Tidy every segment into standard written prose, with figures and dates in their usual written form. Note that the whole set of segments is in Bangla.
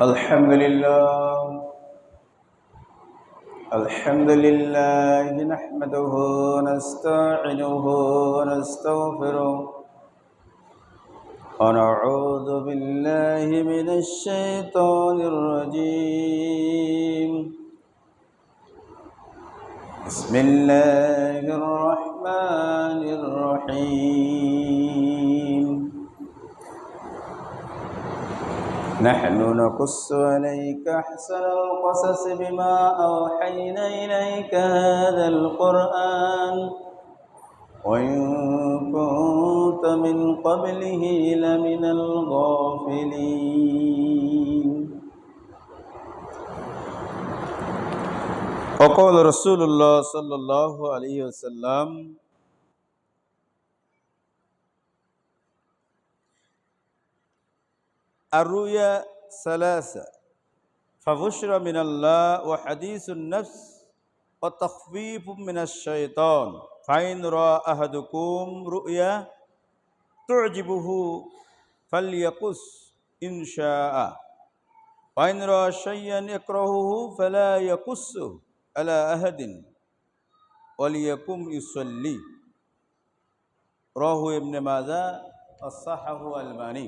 الحمد لله نحمده ونستعينه ونستغفره ونعوذ بالله من الشيطان الرجيم. بسم الله الرحمن الرحيم. نحن نقص عليك أحسن القصص بما أوحينا إليك هذا القرآن وإن كنت من قبله لمن الغافلين. وقال رسول الله صلى الله عليه وسلم: الرؤيا ثلاثة فبشرى من الله وحديث النفس وتخفيف من الشيطان فإن رأى أحدكم رؤيا تعجبه فليقص إن شاء وإن رأى شيئا يكرهه فلا يقصه على أحد وليقم يصلي. رواه ابن ماجه وصححه الألباني.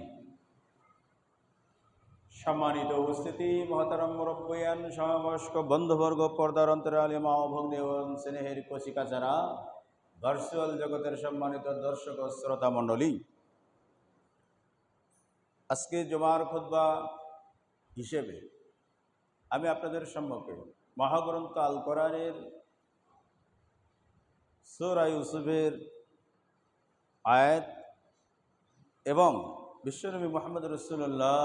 সম্মানিত উপস্থিতি, মহতারাম মুরব্বিয়ান, সমবয়স্ক বন্ধুবর্গ, পর্দার অন্তরালে মা ও ভগ্নী এবং স্নেহের কচিকা যারা ভার্চুয়াল জগতের সম্মানিত দর্শক ও শ্রোতা মণ্ডলী, আজকে জুমার খুতবা হিসেবে আমি আপনাদের সম্মুখে মহাগ্রন্থ আল কোরআনের সূরা ইউসুফের আয়াত এবং বিশ্বনবী মুহাম্মদ রাসূলুল্লাহ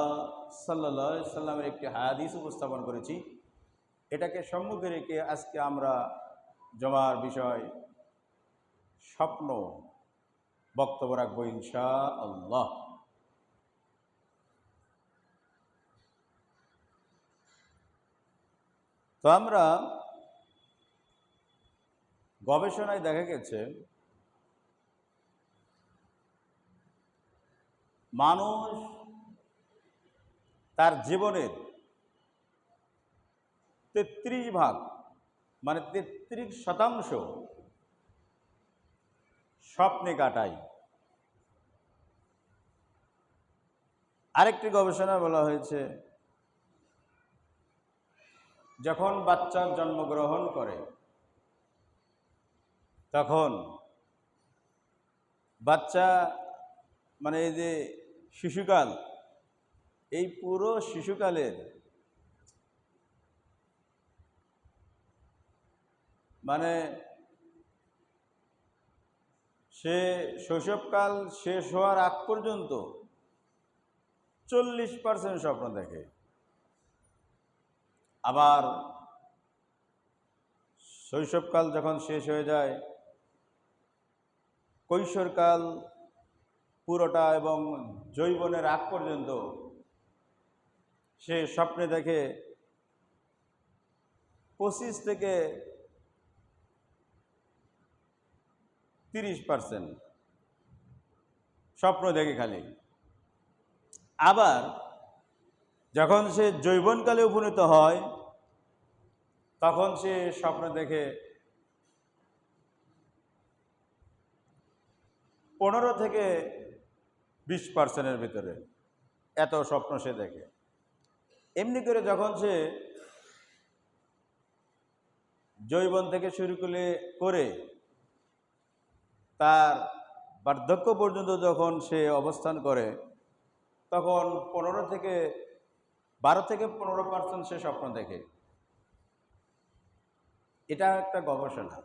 সাল্লাল্লাহু আলাইহি সাল্লামের একটি হাদিস উপস্থাপন করেছি। এটাকে সম্মুখে রেখে আজকে আমরা জমার বিষয় স্বপ্ন বক্তব্য রাখবো ইনশাআল্লাহ। তো আমরা গবেষণায় দেখা গেছে মানুষ তার জীবনের 33 ভাগ মানে 33% স্বপ্নে কাটায়। আরেকটি গবেষণায় বলা হয়েছে যখন বাচ্চা জন্মগ্রহণ করে তখন বাচ্চা মানে এই যে শিশুকাল, এই পুরো শিশুকালের মানে সে শৈশবকাল শেষ হওয়ার আগ পর্যন্ত 40% স্বপ্ন দেখে। আবার শৈশবকাল যখন শেষ হয়ে যায়, কৈশোরকাল পুরোটা এবং যৌবনের আগ পর্যন্ত সে স্বপ্নে দেখে 25 থেকে 30% স্বপ্ন দেখে খালি। আবার যখন সে যৌবনকালে উপনীত হয় তখন সে স্বপ্ন দেখে 15 থেকে 20%-এর ভিতরে, এত স্বপ্ন সে দেখে। এমনি করে যখন সে যৌবন থেকে শুরু করে তার বার্ধক্য পর্যন্ত যখন সে অবস্থান করে তখন 12 থেকে 15% সে স্বপ্ন দেখে। এটা একটা গবেষণা।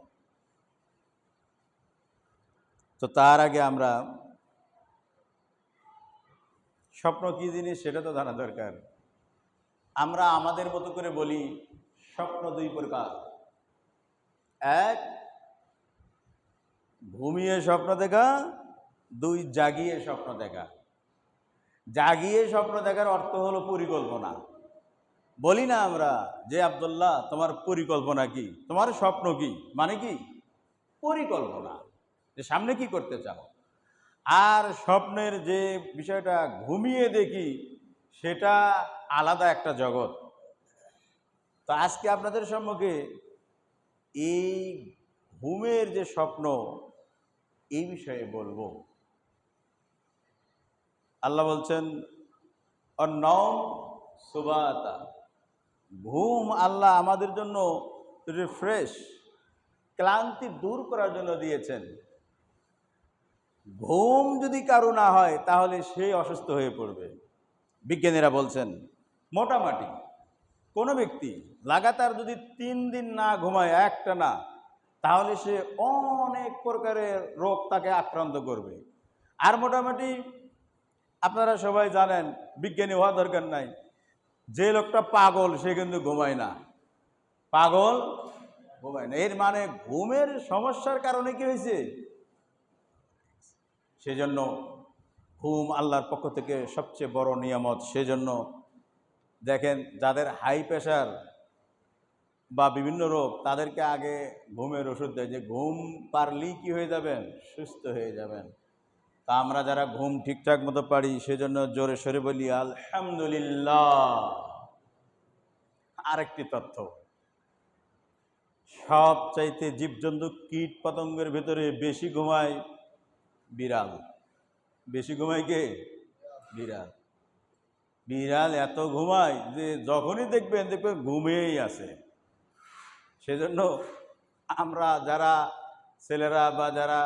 তো তার আগে আমরা স্বপ্ন কী জিনিস সেটা তো জানা দরকার। আমরা আমাদের মতো করে বলি স্বপ্ন 2 প্রকার। এক, ঘুমিয়ে স্বপ্ন দেখা, 2 জাগিয়ে স্বপ্ন দেখা। জাগিয়ে স্বপ্ন দেখার অর্থ হলো পরিকল্পনা। বলি না আমরা যে আব্দুল্লাহ তোমার পরিকল্পনা কি, তোমার স্বপ্ন কি, মানে কি পরিকল্পনা, যে সামনে কি করতে চাও। আর স্বপ্নের যে বিষয়টা ঘুমিয়ে দেখি সেটা আলাদা একটা জগৎ। তো আজকে আপনাদের সম্মুখে এই ঘুমের যে স্বপ্ন, এই বিষয়ে বলবো। আল্লাহ বলছেন অন্নম সুবাতা, ঘুম আল্লাহ আমাদের জন্য রিফ্রেশ, ক্লান্তি দূর করার জন্য দিয়েছেন। ঘুম যদি কারো না হয় তাহলে সে অসুস্থ হয়ে পড়বে। বিজ্ঞানীরা বলছেন মোটামুটি কোনো ব্যক্তি লাগাতার যদি 3 দিন না ঘুমায় একটা না, তাহলে সে অনেক প্রকারের রোগ তাকে আক্রান্ত করবে। আর মোটামুটি আপনারা সবাই জানেন, বিজ্ঞানী হওয়া দরকার নাই, যে লোকটা পাগল সে কিন্তু ঘুমায় না, পাগল ঘুমায় না। এর মানে ঘুমের সমস্যার কারণে কি হয়েছে? সেজন্য ঘুম আল্লাহর পক্ষ থেকে সবচেয়ে বড় নিয়ামত। সেজন্য দেখেন যাদের হাই প্রেশার বা বিভিন্ন রোগ, তাদেরকে আগে ঘুমের ওষুধ দেয়, যে ঘুম পারলেই কি হয়ে যাবেন? সুস্থ হয়ে যাবেন। তা আমরা যারা ঘুম ঠিকঠাক মতো পারি, সেজন্য জোরে সরে বলি আলহামদুলিল্লাহ। আরেকটি তথ্য, সবচাইতে জীবজন্তু কীট পতঙ্গের ভেতরে বেশি ঘুমায় বিড়াল। বেশি ঘুমায় কে? বিড়াল। বিড়াল এত ঘুমায় যে যখনই দেখবেন ঘুমিয়েই আছে। সেজন্য আমরা যারা ছেলেরা বা যারা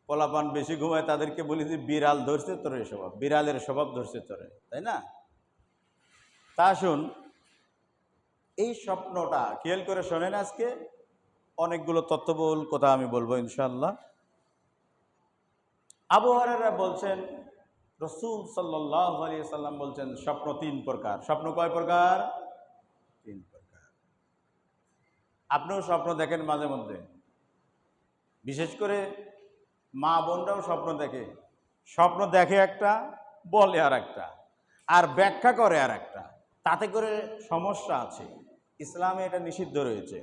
পোলাপান বেশি ঘুমায় তাদেরকে বলি যে বিড়াল ধরছে তোরে স্বভাব, বিড়ালের স্বভাব ধরছে তোরে, তাই না? তা শুন, এই স্বপ্নটা খেয়াল করে শোনেন। আজকে অনেকগুলো তথ্যবহুল কথা আমি বলবো ইনশাআল্লাহ। আবু হুরায়রা বলছেন, রাসূল সাল্লাল্লাহু আলাইহি সাল্লাম বলছেন, স্বপ্ন 3 প্রকার। স্বপ্ন কয় প্রকার? 3 প্রকার। আপনিও স্বপ্ন দেখেন মাঝে মধ্যে, বিশেষ করে মা বোনরাও স্বপ্ন দেখে। স্বপ্ন দেখে একটা, বলে আর একটা, আর ব্যাখ্যা করে আর একটা। তাতে করে সমস্যা আছে, ইসলামে এটা নিষিদ্ধ রয়েছে।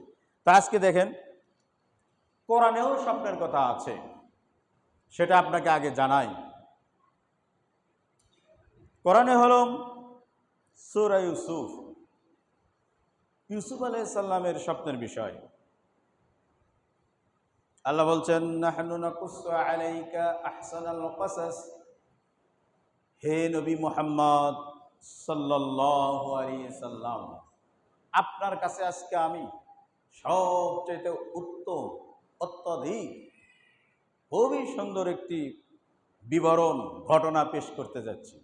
তা আজকে দেখেন, কোরআনেও স্বপ্নের কথা আছে, সেটা আপনাকে আগে জানাই। কোরআনে হলো সূরা ইউসুফ, ইউসুফ আলাইহিস সালামের স্বপ্নের বিষয়। আল্লাহ বলছেন নাহনু নাকুসসু আলাইকা আহসানাল কসাস, হে নবী মুহাম্মদ সাল্লাল্লাহু আলাইহি সাল্লাম, আপনার কাছে আজকে আমি সবচেয়ে উত্তম, অত্যধিক খুবই সুন্দর একটি বিবরণ, ঘটনা পেশ করতে যাচ্ছি।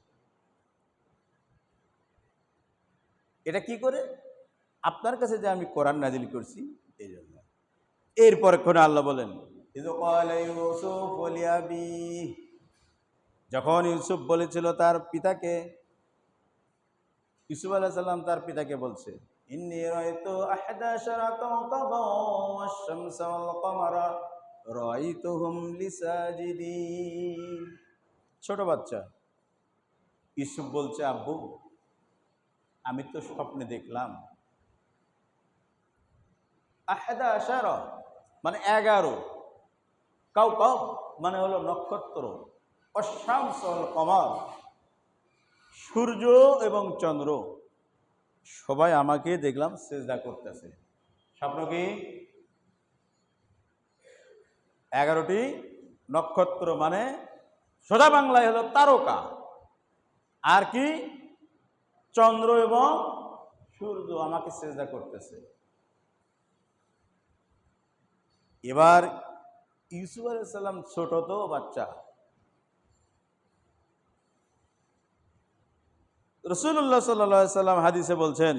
এটা কি করে? আপনার কাছে যে আমি কোরআন নাজিল করছি এই জন্য। এরপরে কোন আল্লাহ বলেন, যখন ইউসুফ বলেছিল তার পিতাকে, ইউসুফ আলাইহিস সালাম তার পিতাকে বলছে, ইন্নী রাআইতু আহাদা আশারা কাওকাবান ওয়াশ-শামসা ওয়াল কমারা রাআইতুহুম লিসাজিদিন। ছোট বাচ্চা ইউসুফ বলছে, আব্বু আমি তো স্বপ্নে দেখলাম, আহাদা আশারা মানে 11, কাওকাব মানে হলো নক্ষত্র, ওয়াশ-শামস ওয়াল কমার সূর্য এবং চন্দ্র, সবাই আমাকে দেখলাম সিজদা করতেছে। স্বপ্ন কি? 11টি নক্ষত্র মানে সোজা বাংলায় হলো তারকা, আর কি? চন্দ্র এবং সূর্য আমাকে সিজদা করতেছে। এবার ইউসুফ আলাইহিস সালাম ছোট তো বাচ্চা, রাসূলুল্লাহ সাল্লাল্লাহু আলাইহি সাল্লাম হাদিসে বলছেন,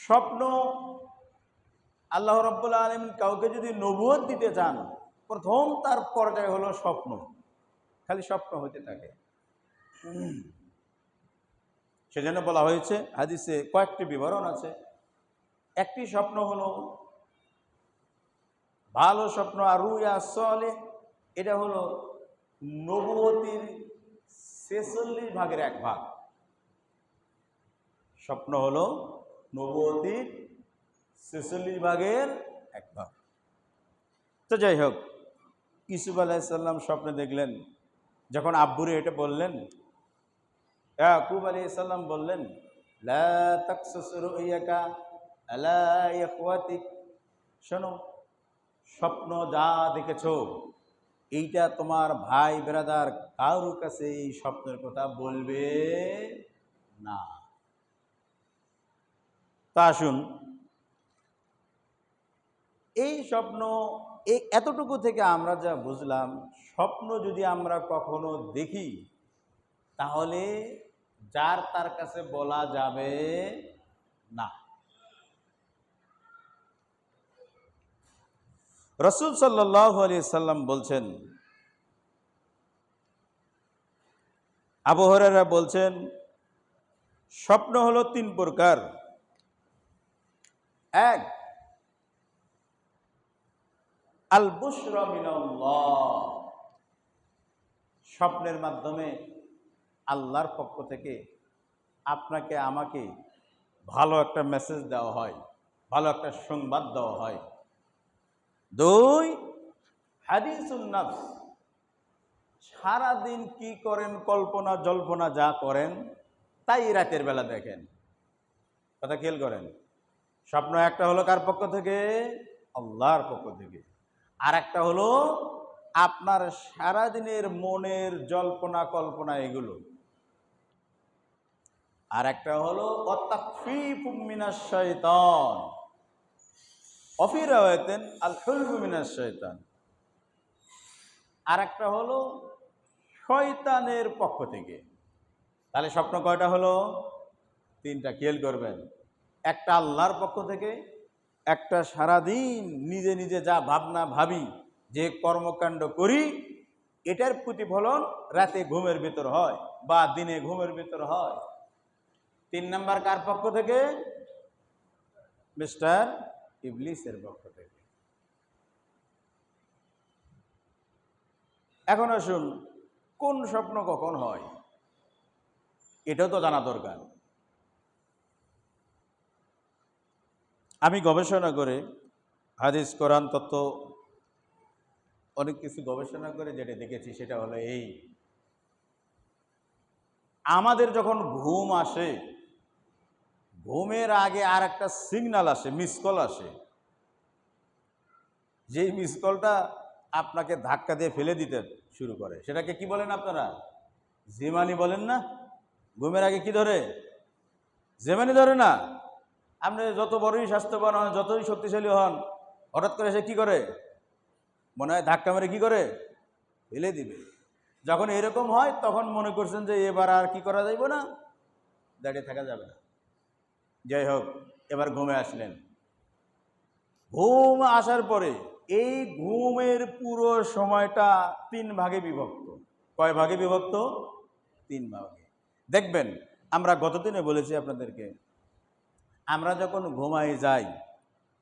স্বপ্ন আল্লাহ রাব্বুল আলামিন কাউকে যদি নবুয়ত দিতে চান, প্রথম তার পর্যায়ে হলো স্বপ্ন। খালি স্বপ্ন হতে থাকে। সেজন্য বলা হয়েছে হাদিসে কয়েকটি বিবরণ আছে। একটি স্বপ্ন হলো ভালো স্বপ্ন, আর রুয়া সালেহ, এটা হলো নবুয়তির 46 ভাগের 1 ভাগ। স্বপ্ন হলো নবুয়তির 46 ভাগের 1 ভাগ। তো যাই হোক, ইউসুফ আলাইহিস সালাম স্বপ্নে দেখলেন যখন আব্বুরে এটা বললেন, ইয়াকুব আলাইহিস সালাম বললেন, লা তাকসুস রুইয়াকা আলা ইখওয়াতিক, শোনো, স্বপ্ন যা দেখেছো এইটা তোমার ভাই ব্রাদার কারোর কাছে এই স্বপ্নের কথা বলবে না। তা আসুন, এই স্বপ্ন, এই এতটুকু থেকে আমরা যা বুঝলাম, স্বপ্ন যদি আমরা কখনো দেখি তাহলে যার তার কাছে বলা যাবে না। রাসূল সাল্লাল্লাহু আলাইহি সাল্লাম বলছেন, আবু হুরায়রা বলছেন, স্বপ্ন হলো 3 প্রকার। এক, আল বুশরা মিনাল্লাহ, স্বপ্নের মাধ্যমে আল্লাহর পক্ষ থেকে আপনাকে আমাকে ভালো একটা মেসেজ দেওয়া হয়, ভালো একটা সংবাদ দেওয়া হয়। 2, হাদিসুন নফস, সারাদিন কি করেন, কল্পনা জল্পনা যা করেন তাই রাতের বেলা দেখেন। কথা খেয়াল করেন, স্বপ্ন একটা হলো কার পক্ষ থেকে? আল্লাহর পক্ষ থেকে। আর একটা হলো আপনার সারাদিনের মনের জল্পনা কল্পনা এগুলো। আর একটা হলো ওয়াতাকফীফুম মিনাশ শাইতান, ওয়াফি রাওয়ায়াতিন আল হুলমু মিনাশ শাইতান। আর একটা হলো শয়তানের পক্ষ থেকে। তাহলে স্বপ্ন কয়টা হলো? 3টা। খেয়াল করবেন, একটা আল্লাহর পক্ষ থেকে, একটা সারাদিন নিজে নিজে যা ভাবনা ভাবি, যে কর্মকাণ্ড করি এটার প্রতিফলন রাতে ঘুমের ভিতর হয় বা দিনে ঘুমের ভিতর হয়। 3 নাম্বার কার পক্ষ থেকে? মিস্টার ইবলিসের পক্ষ থেকে। এখন আসুন, কোন স্বপ্ন কখন হয় এটাও তো জানা দরকার। আমি গবেষণা করে, হাদিস কোরআন তত্ত্ব অনেক কিছু গবেষণা করে যেটা দেখেছি সেটা হলো এই, আমাদের যখন ঘুম আসে, ঘুমের আগে আর একটা সিগন্যাল আসে, মিস কল আসে। যেই মিস কলটা আপনাকে ধাক্কা দিয়ে ফেলে দিতে শুরু করে, সেটাকে কি বলেন আপনারা? জিমানি বলেন না? ঘুমের আগে কি ধরে? জিমানি ধরে না? আপনি যত বড়ই স্বাস্থ্যবান হন, যতই শক্তিশালী হন, হঠাৎ করে সে কি করে? মনে হয় ধাক্কা মেরে কি করে ফেলে দিবে। যখন এরকম হয় তখন মনে করছেন যে এবার আর কি করা যাইব না, দাঁড়িয়ে থাকা যাবে না। যাই হোক, এবার ঘুমে আসলেন। ঘুম আসার পরে এই ঘুমের পুরো সময়টা 3 ভাগে বিভক্ত। কয় ভাগে বিভক্ত? 3 ভাগে। দেখবেন, আমরা গতদিনে বলেছি আপনাদেরকে, আমরা যখন ঘুমাই যাই,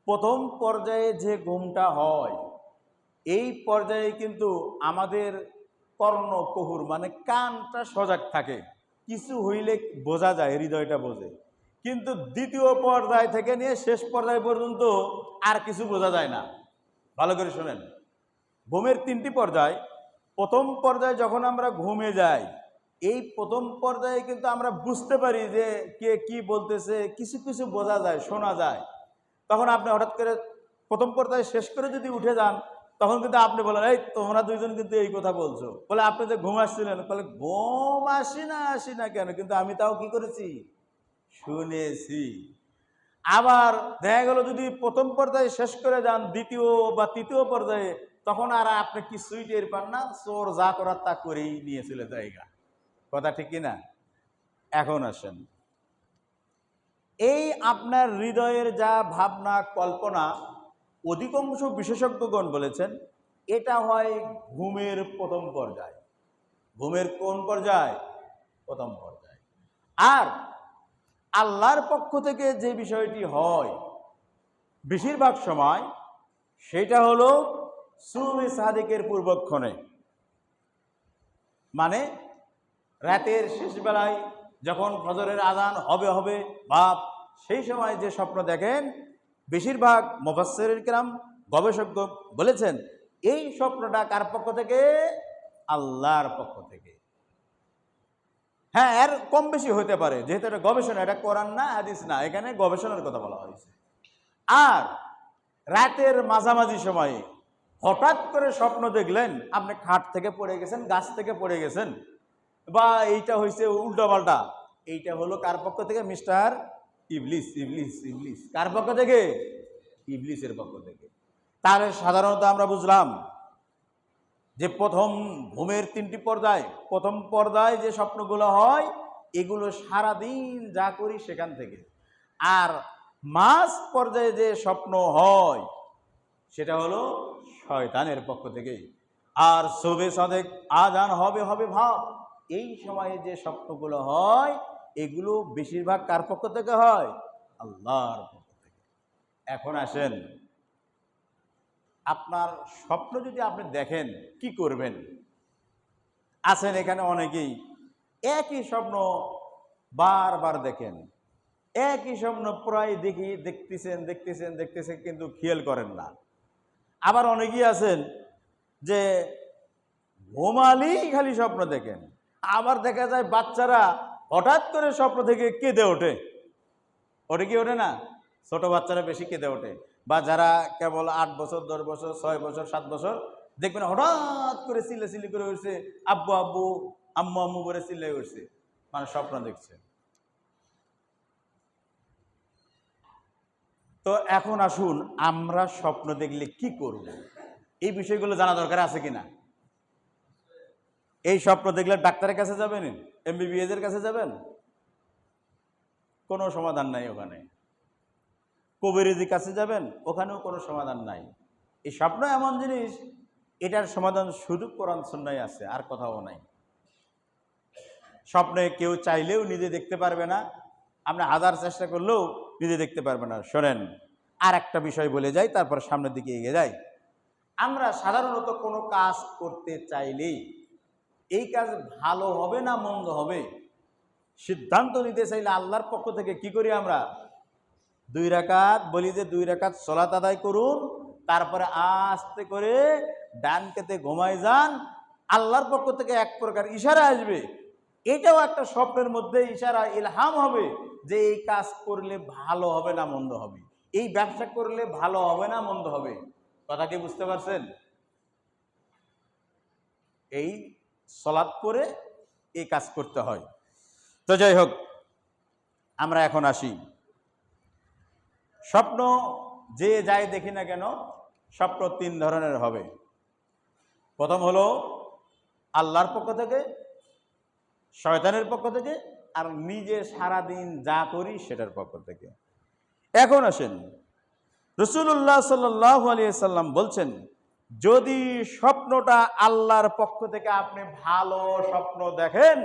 প্রথম পর্যায়ে যে ঘুমটা হয়, এই পর্যায়ে কিন্তু আমাদের কর্ণকুহুর মানে কানটা সজাগ থাকে, কিছু হইলে বোঝা যায়, হৃদয়টা বোঝে। কিন্তু দ্বিতীয় পর্যায় থেকে নিয়ে শেষ পর্যায় পর্যন্ত আর কিছু বোঝা যায় না। ভালো করে শোনেন, ঘুমের 3টি পর্যায়। প্রথম পর্যায়ে যখন আমরা ঘুমে যাই, এই প্রথম পর্যায়ে কিন্তু আমরা বুঝতে পারি যে কে কি বলতেছে, কিছু কিছু বোঝা যায়, শোনা যায়। তখন আপনি হঠাৎ করে প্রথম পর্যায়ে শেষ করে যদি উঠে যান, তখন কিন্তু আপনি বলেন, এই তোমরা দুইজন কিন্তু এই কথা বলছো, বলে আপনি যে ঘুম আসছিলেন, বলে ঘুম আসি না কেন, কিন্তু আমি তাও কি করেছি, শুনেছি। আবার দেখা গেল যদি প্রথম পর্যায়ে শেষ করে যান, দ্বিতীয় বা তৃতীয় পর্যায়ে, তখন আর আপনি কিছুই টের পান না, চোর যা করার তা করেই নিয়ে চলে জায়গা। কথা ঠিক কিনা? এখন আসেন, এই আপনার হৃদয়ের যা ভাবনা কল্পনা, অধিকাংশ বিশেষজ্ঞগণ বলেছেন এটা হয় ঘুমের প্রথম পর্যায়। ঘুমের কোন পর্যায়? প্রথম পর্যায়। আর আল্লাহর পক্ষ থেকে যে বিষয়টি হয় বেশিরভাগ সময়, সেটা হলো সুবহে সাদিকের পূর্বক্ষণে, মানে রাতের শেষ বেলায় যখন ফজরের আযান হবে বা সেই সময় যে স্বপ্ন দেখেন, বেশিরভাগ মুফাসসিরিন কিরাম, গবেষক বলেছেন এই স্বপ্নটা কার পক্ষ থেকে? আল্লাহর পক্ষ থেকে। হ্যাঁ, এর কম বেশি হতে পারে, যেহেতু এটা গবেষণা, এটা কোরআন না হাদিস না, এখানে গবেষণার কথা বলা হয়েছে। আর রাতের মাঝামাঝি সময়ে হঠাৎ করে স্বপ্ন দেখলেন আপনি খাট থেকে পড়ে গেছেন, গাছ থেকে পড়ে গেছেন, বা এইটা হয়েছে উল্টাপাল্টা, এইটা হলো কার পক্ষ থেকে? মিস্টার ইবলিস। ইবলিস ইবলিস কার পক্ষ থেকে? ইবলিসের পক্ষ থেকে। তাহলে সাধারণত আমরা বুঝলাম যে প্রথম ঘুমের 3টি পর্যায়, প্রথম পর্যায়ে যে স্বপ্নগুলো হয় এগুলো সারাদিন যা করি সেখান থেকে। আর মাঝ পর্যায়ে যে স্বপ্ন হয় সেটা হলো শয়তানের পক্ষ থেকে। আর সুবহে সাদেক আজান হবে হবে ভাব, এই সময়ে যে স্বপ্নগুলো হয় এগুলো বেশিরভাগ কার পক্ষ থেকে হয়? আল্লাহর পক্ষ থেকে। এখন আসেন, আপনার স্বপ্ন যদি আপনি দেখেন কি করবেন? আছেন এখানে অনেকেই একই স্বপ্ন বারবার দেখেন, একই স্বপ্ন প্রায় দেখতেছেন দেখতেছেন দেখতেছেন কিন্তু খেয়াল করেন না। আবার অনেকেই আছেন যে ঘুমালেই খালি স্বপ্ন দেখেন। আবার দেখা যায় বাচ্চারা হঠাৎ করে স্বপ্ন থেকে কেঁদে ওঠে। ওঠে কি ওঠে না? ছোট বাচ্চারা বেশি কেঁদে ওঠে, বা যারা কেবল 8 বছর 10 বছর 6 বছর 7 বছর দেখবেন হঠাৎ করে চিল্লাচিল্লি করে উঠছে, আব্বু আব্বু আম্মু আম্মু করে চিল্লাই উঠছে, মানে স্বপ্ন দেখছে। তো এখন আসুন, আমরা স্বপ্ন দেখলে কি করব, এই বিষয়গুলো জানা দরকার আছে কিনা? এই স্বপ্ন দেখলে ডাক্তারের কাছে যাবেন, MBBS এর কাছে যাবেন? কোনো সমাধান নাই ওখানে। কবিরাজের কাছে যাবেন? ওখানেও কোনো সমাধান নাই। এই স্বপ্ন এমন জিনিস, এটার সমাধান শুধু কোরআন সুন্নাহয় আছে, আর কোথাও নাই। স্বপ্নে কেউ চাইলেও নিজে দেখতে পারবে না, আপনি হাজার চেষ্টা করলেও নিজে দেখতে পারবে না। শোনেন, আর একটা বিষয় বলে যাই, তারপর সামনের দিকে এগিয়ে যাই। আমরা সাধারণত কোনো কাজ করতে চাইলেই এই কাজ ভালো হবে না মন্দ হবে সিদ্ধান্ত নিতে চাইলে আল্লাহর পক্ষ থেকে কি করি আমরা? 2 রাকাত বলি যে 2 রাকাত সালাত আদায় করুন, তারপরে আস্তে করে ডান কাতে ঘুমায় যান। আল্লাহর পক্ষ থেকে এক প্রকার ইশারা আসবে, এটাও একটা স্বপ্নের মধ্যে ইশারা, ইলহাম হবে যে এই কাজ করলে ভালো হবে না মন্দ হবে, এই ব্যবসা করলে ভালো হবে না মন্দ হবে। কথা কি বুঝতে পারছেন? এই সালাত করে এই কাজ করতে হয়। তো যাই হোক, আমরা এখন আসি। স্বপ্ন যে যাই দেখি না কেন, স্বপ্ন 3 ধরনের হবে। প্রথম হলো আল্লাহর পক্ষ থেকে, শয়তানের পক্ষ থেকে, আর নিজে সারাদিন যা করি সেটার পক্ষ থেকে। এখন আসেন, রাসূলুল্লাহ সাল্লাল্লাহু আলাইহি সাল্লাম বলছেন, যদি স্বপ্নটা আল্লাহর পক্ষ থেকে আপনি ভালো স্বপ্ন দেখেন,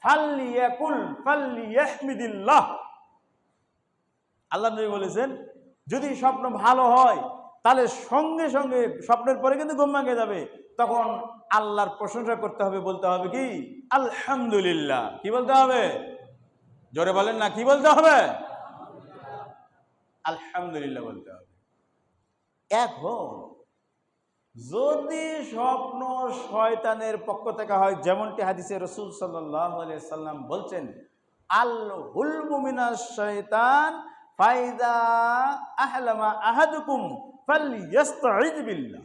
ফাল্লিয়াকুল ফাল্লিয়াহমিদিল্লাহ। আল্লাহ নবী বলেছেন, যদি স্বপ্ন ভালো হয় তাহলে সঙ্গে সঙ্গে স্বপ্নের পরে কিন্তু ঘুম ভেঙে যাবে, তখন আল্লাহর প্রশংসা করতে হবে, বলতে হবে কি? আলহামদুলিল্লাহ। কি বলতে হবে? জোরে বলেন না, কি বলতে হবে? আলহামদুলিল্লাহ বলতে হবে। এখন যদি স্বপ্ন শয়তানের পক্ষ থেকে হয়, যেমনটি হাদিসে রাসূল সাল্লাল্লাহু আলাইহি সাল্লাম বলছেন, আল হুলমু মিনাশ শাইতান ফাইদা আহলামা আহাদুকুম ফালইয়াস্তাইয বিল্লাহ।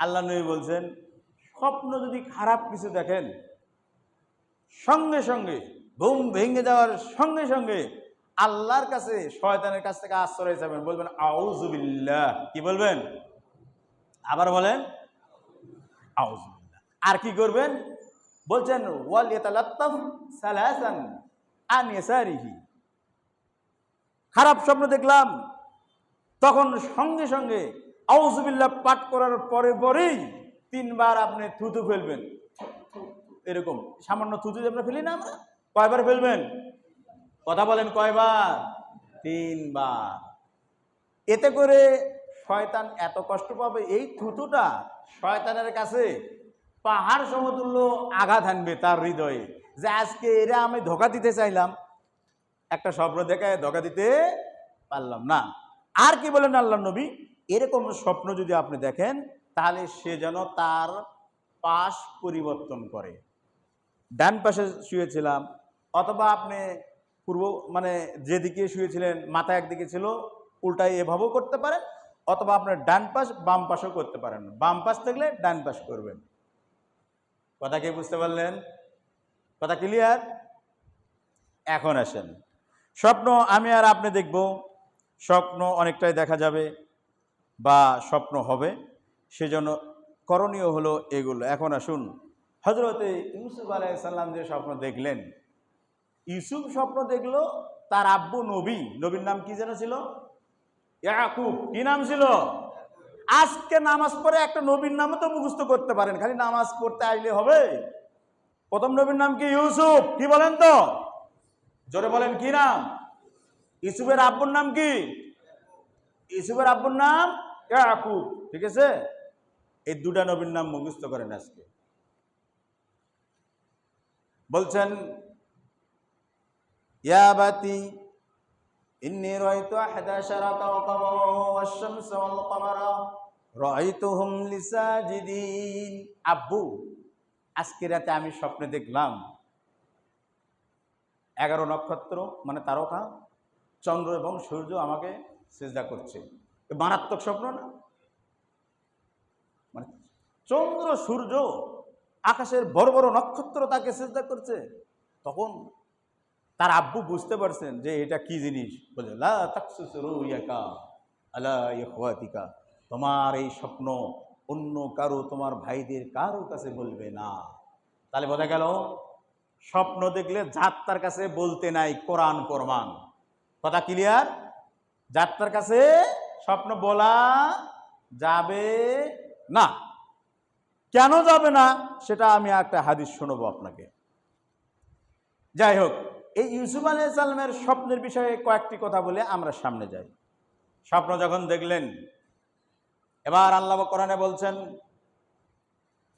আল্লাহ নবী বলছেন, স্বপ্ন যদি খারাপ কিছু দেখেন, সঙ্গে সঙ্গে ঘুম ভেঙে যাওয়ার সঙ্গে সঙ্গে আল্লাহর কাছে শয়তানের কাছ থেকে আশ্রয় চাইবেন, বলবেন আউযু বিল্লাহ। কি বলবেন? আবার বলেন আউযু বিল্লাহ। আর কি করবেন? বলছেন ওয়াল ইয়াতালাত্তাফ সালাসান আন ইয়াসারিহি। খারাপ স্বপ্ন দেখলাম, তখন সঙ্গে সঙ্গে আউযু বিল্লাহ পাঠ করার পরে পরেই 3 বার আপনি থুতু ফেলবেন। এরকম সামান্য থুতু যে আমরা ফেলি না, আমরা কয়বার ফেলবেন? কথা বলেন, কয়বার? 3 বার। এতে করে শয়তান এত কষ্ট পাবে, এই থুতুটা শয়তানের কাছে পাহাড় সমতুল্য আঘাত আনবে তার হৃদয়ে, যে আজকে এরা আমি ধোঁকা দিতে চাইলাম, একটা স্বপ্ন দেখায় ধোঁকা দিতে পারলাম না। আর কি বলেন আল্লাহ নবী? এরকম স্বপ্ন যদি আপনি দেখেন তাহলে সে যেন তার পাশ পরিবর্তন করে। ডান পাশে শুয়েছিলাম, অথবা আপনি পূর্ব মানে যেদিকে শুয়েছিলেন মাথা একদিকে ছিল, উল্টাই এভাবেও করতে পারেন, অথবা আপনার ডান পাশ বাম পাশও করতে পারেন। বাম পাশ থাকলে ডান পাশ করবেন। কথা কি বুঝতে পারলেন? কথা ক্লিয়ার? এখন আসেন, স্বপ্ন আমি আর আপনি দেখব, স্বপ্ন অনেকটাই দেখা যাবে বা স্বপ্ন হবে, সেজন্য করণীয় হলো এগুলো। এখন আসুন, হজরতে ইউসুফ আলাইহিস সালাম যে স্বপ্ন দেখলেন, ইউসুফ স্বপ্ন দেখলো তার আব্বু নবী, নবীর নাম কি যেন ছিল? ইয়াকুব। কি নাম ছিল? আজকে নামাজ পড়ে একটা নবীর নামও তো মুখস্থ করতে পারেন, খালি নামাজ পড়তে আসলে হবে? প্রথম নবীর নাম কি? ইউসুফ। কি বলেন তো? জোরে বলেন, কি নাম? ইউসুফের আব্বুর নাম কি? ইউসুফের আব্বুর নাম ইয়াকুব। ঠিক আছে? এই দুটা নবীর নাম মুখস্থ করেন আজকে। বলছেন, ইয়া বাতি ইন্নী রাআইতু 11 কাওকাবান ওয়াশ-শামসা ওয়াল কামারা রাআইতুহুম লিসাজিদিন। আব্বু, আজকে রাতে আমি স্বপ্নে দেখলাম 11 নক্ষত্র মানে তারকা, চন্দ্র এবং সূর্য আমাকে সিজদা করছে। মারাত্মক স্বপ্ন না? মানে চন্দ্র সূর্য আকাশের বড় বড় নক্ষত্র তাকে সিজদা করছে। তখন তার আব্বু বুঝতে পারছেন যে এটা কি জিনিস। বলে, লা তাকসুস রুয়াকা আলা ইখওয়াতিকা, তোমার এই স্বপ্ন অন্য কারো, তোমার ভাইদের কারো কাছে বলবে না। তাহলে বোঝা গেল স্বপ্ন দেখলে যাত্রার কাছে বলতে নাই, কোরআন প্রমাণ। কথা ক্লিয়ার? যাত্রার কাছে স্বপ্ন বলা যাবে না। কেন যাবে না সেটা আমি একটা হাদিস শোনাবো আপনাকে। যাই হোক, এই ইউসুফ আলাইহিস সালামের স্বপ্নের বিষয়ে কয়েকটি কথা বলে আমরা সামনে যাই। স্বপ্ন যখন দেখলেন, এবার আল্লাহ কোরআনে বলছেন,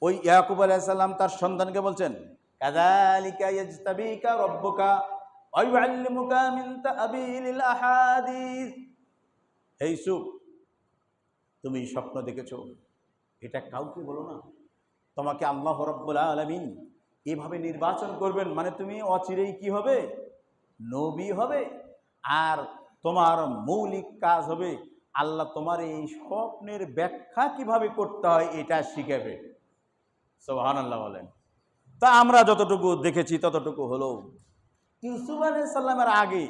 ওই ইয়াকুব আলাইহিস সালাম তার সন্তানকে বলছেন, কাযালিকা ইয়াজতাবিকা রাব্বুকা ওয়া ইউআল্লিমুকা মিন তা'বিলিল আহাদিস। হে ইউসুফ, তুমি স্বপ্ন দেখেছো, এটা কাউকে বলো না। তোমাকে আল্লাহ রাব্বুল আলামিন এভাবে নির্বাচন করবেন, মানে তুমি অচিরেই কি হবে? নবী হবে। আর তোমার মৌলিক কাজ হবে আল্লাহ তোমার এই স্বপ্নের ব্যাখ্যা কিভাবে করতে হয় এটা শিখাবে। সুবহানাল্লাহ বলেন। তা আমরা যতটুকু দেখেছি ততটুকু হলো, ইউসুফ আলাইহিস সালামের আগে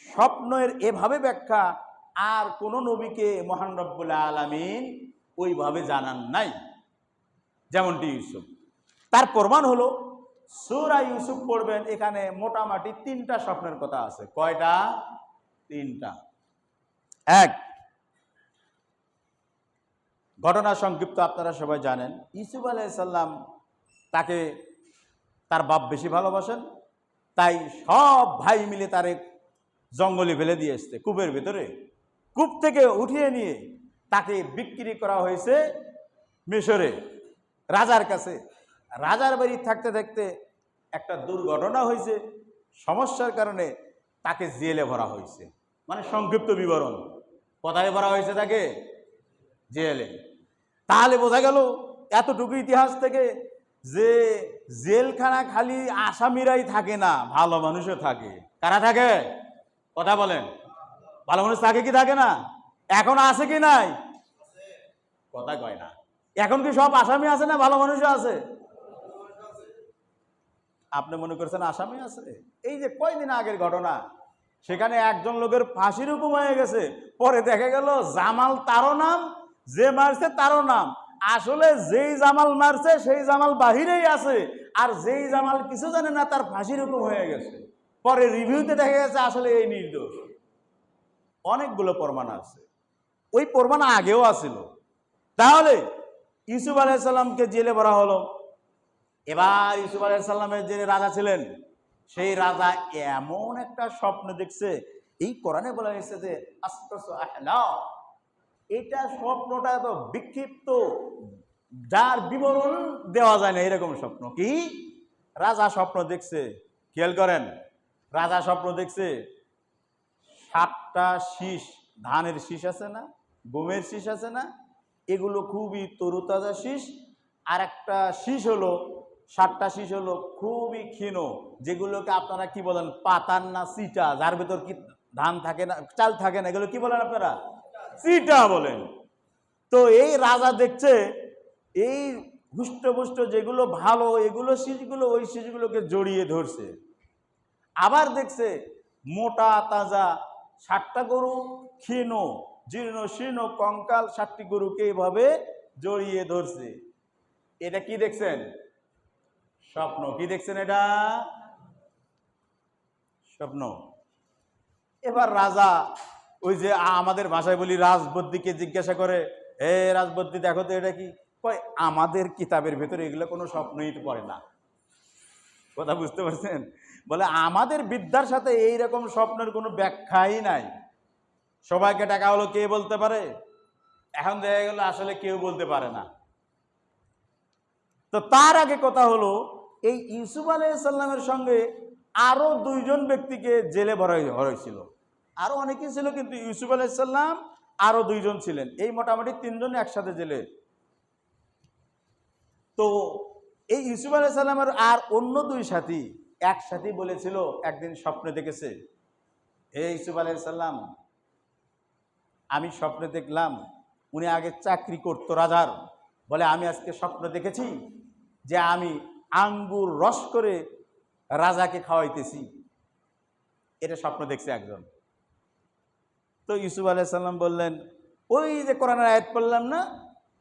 স্বপ্নের এভাবে ব্যাখ্যা আর কোন নবীকে মহান রব্বুল আলামিন ওইভাবে জানান নাই যেমনটি ইউসুফ। তার প্রমাণ হলো সূরা ইউসুফ পড়বেন, এখানে মোটামুটি 3টা স্বপ্নের কথা আছে। কয়টা? 3টা। এক, ঘটনা সংক্ষিপ্ত আপনারা সবাই জানেন, ইউসুফ আলাইহিস সালাম তাকে তার বাপ বেশি ভালোবাসেন, তাই সব ভাই মিলে তারে জঙ্গলে ফেলে দিয়ে এসছে, কূপের ভিতরে। কূপ থেকে উঠিয়ে নিয়ে তাকে বিক্রি করা হয়েছে মিশরে রাজার কাছে। রাজার বাড়ি থাকতে থাকতে একটা দুর্ঘটনা হয়েছে, সমস্যার কারণে তাকে জেলে ভরা হয়েছে। মানে সংক্ষিপ্ত বিবরণ, কোথায় ভরা হয়েছে তাকে? জেলে। তাহলে বোঝা গেল এতটুকু ইতিহাস থেকে যে জেলখানা খালি আসামিরাই থাকে না, ভালো মানুষও থাকে। কারা থাকে? কথা বলেন। ভালো মানুষ থাকে কি থাকে না? এখন আছে কি নাই? কথা কয় না। এখন কি সব আসামি আছে না ভালো মানুষও আছে? আপনি মনে করছেন আসামি আছে? এই যে কয়দিন আগের ঘটনা, সেখানে একজন লোকের ফাঁসির হুকুম হয়ে গেছে, পরে দেখা গেল জামাল তারও নাম, যে মারছে তারও নাম। আসলে যেই জামাল মারছে সেই জামাল বাহিরেই আছে, আর যেই জামাল কিছু জানে না তার ফাঁসির হুকুম হয়ে গেছে। পরে রিভিউতে দেখা গেছে আসলে এই নির্দোষ। অনেকগুলো প্রমাণ আছে, ওই প্রমাণ আগেও আছিল। তাহলে ইউসুফ আলাইহিস সালামকে জেলে ভরা হলো। এবার ইউসুফ আলাইহিস সালামের যে রাজা ছিলেন, সেই রাজা এমন একটা স্বপ্ন দেখছে, এই কোরআনে বলা হয়েছে যে আস্তাসু আহলাম। এটা স্বপ্নটা এত বিক্ষিপ্ত, যার বিবরণ দেওয়া যায় না, এরকম স্বপ্ন। কি? রাজা স্বপ্ন দেখছে, খেয়াল করেন, রাজা স্বপ্ন দেখছে 7টা শীষ, ধানের শীষ আছে না, গমের শীষ আছে না, এগুলো খুবই তরুতাজা শীষ। আর একটা শীষ হলো, 7টা শীষ হলো খুবই ক্ষীণ, যেগুলোকে আপনারা কি বলেন, পাতান না চিটা, যার ভেতর কি ধান থাকে না, চাল থাকে না, এগুলো কি বলেন আপনারা? চিটা বলেন। তো এই রাজা দেখছে এই হুষ্টপুষ্ট যেগুলো ভালো, এগুলো শীষগুলো ওই শীষগুলোকে জড়িয়ে ধরছে। আবার দেখছে মোটা তাজা 7টা গরু, ক্ষীণ জীর্ণ শীর্ণ কঙ্কাল 7টি গরুকে এইভাবে জড়িয়ে ধরছে। এটা কি দেখছেন? স্বপ্ন। কি দেখছেন? এটা স্বপ্ন। এবার রাজা ওই যে আমাদের ভাষায় বলি রাজবদ্দিকে জিজ্ঞাসা করে, হে রাজবদ্দি দেখো তো এটা কি? কয় আমাদের কিতাবের ভেতরে এগুলো কোনো স্বপ্নই তো পড়ে না। কথা বুঝতে পারছেন? বলে আমাদের বিদ্যার সাথে এইরকম স্বপ্নের কোনো ব্যাখ্যাই নাই। সবাইকে টাকা হলো কে বলতে পারে? এখন দেখা গেল আসলে কেউ বলতে পারে না। তো তার আগে কথা হলো, এই ইউসুফ আলাইহিসসালামের সঙ্গে আরো 2জন ব্যক্তিকে জেলে ভরা হয়েছিল। আরো অনেকেই ছিল, কিন্তু ইউসুফ আলাইহিসসালাম আরো 2জন ছিলেন, এই মোটামুটি 3জন একসাথে জেলে। তো এই ইউসুফ আলাইহিসসালামের আর অন্য 2 সাথী একসাথে বলেছিল, একদিন স্বপ্নে দেখেছে, হে ইউসুফ আলাইহিসসালাম, আমি স্বপ্নে দেখলাম, উনি আগে চাকরি করতো রাজার, বলে আমি আজকে স্বপ্ন দেখেছি যে আমি আঙ্গুর রস করে রাজাকে খাওয়াইতেছি। এটা স্বপ্ন দেখছে একজন। তো ইউসুফ আলাইহিসসালাম বললেন, ওই যে কোরআনের আয়াত পড়লাম না,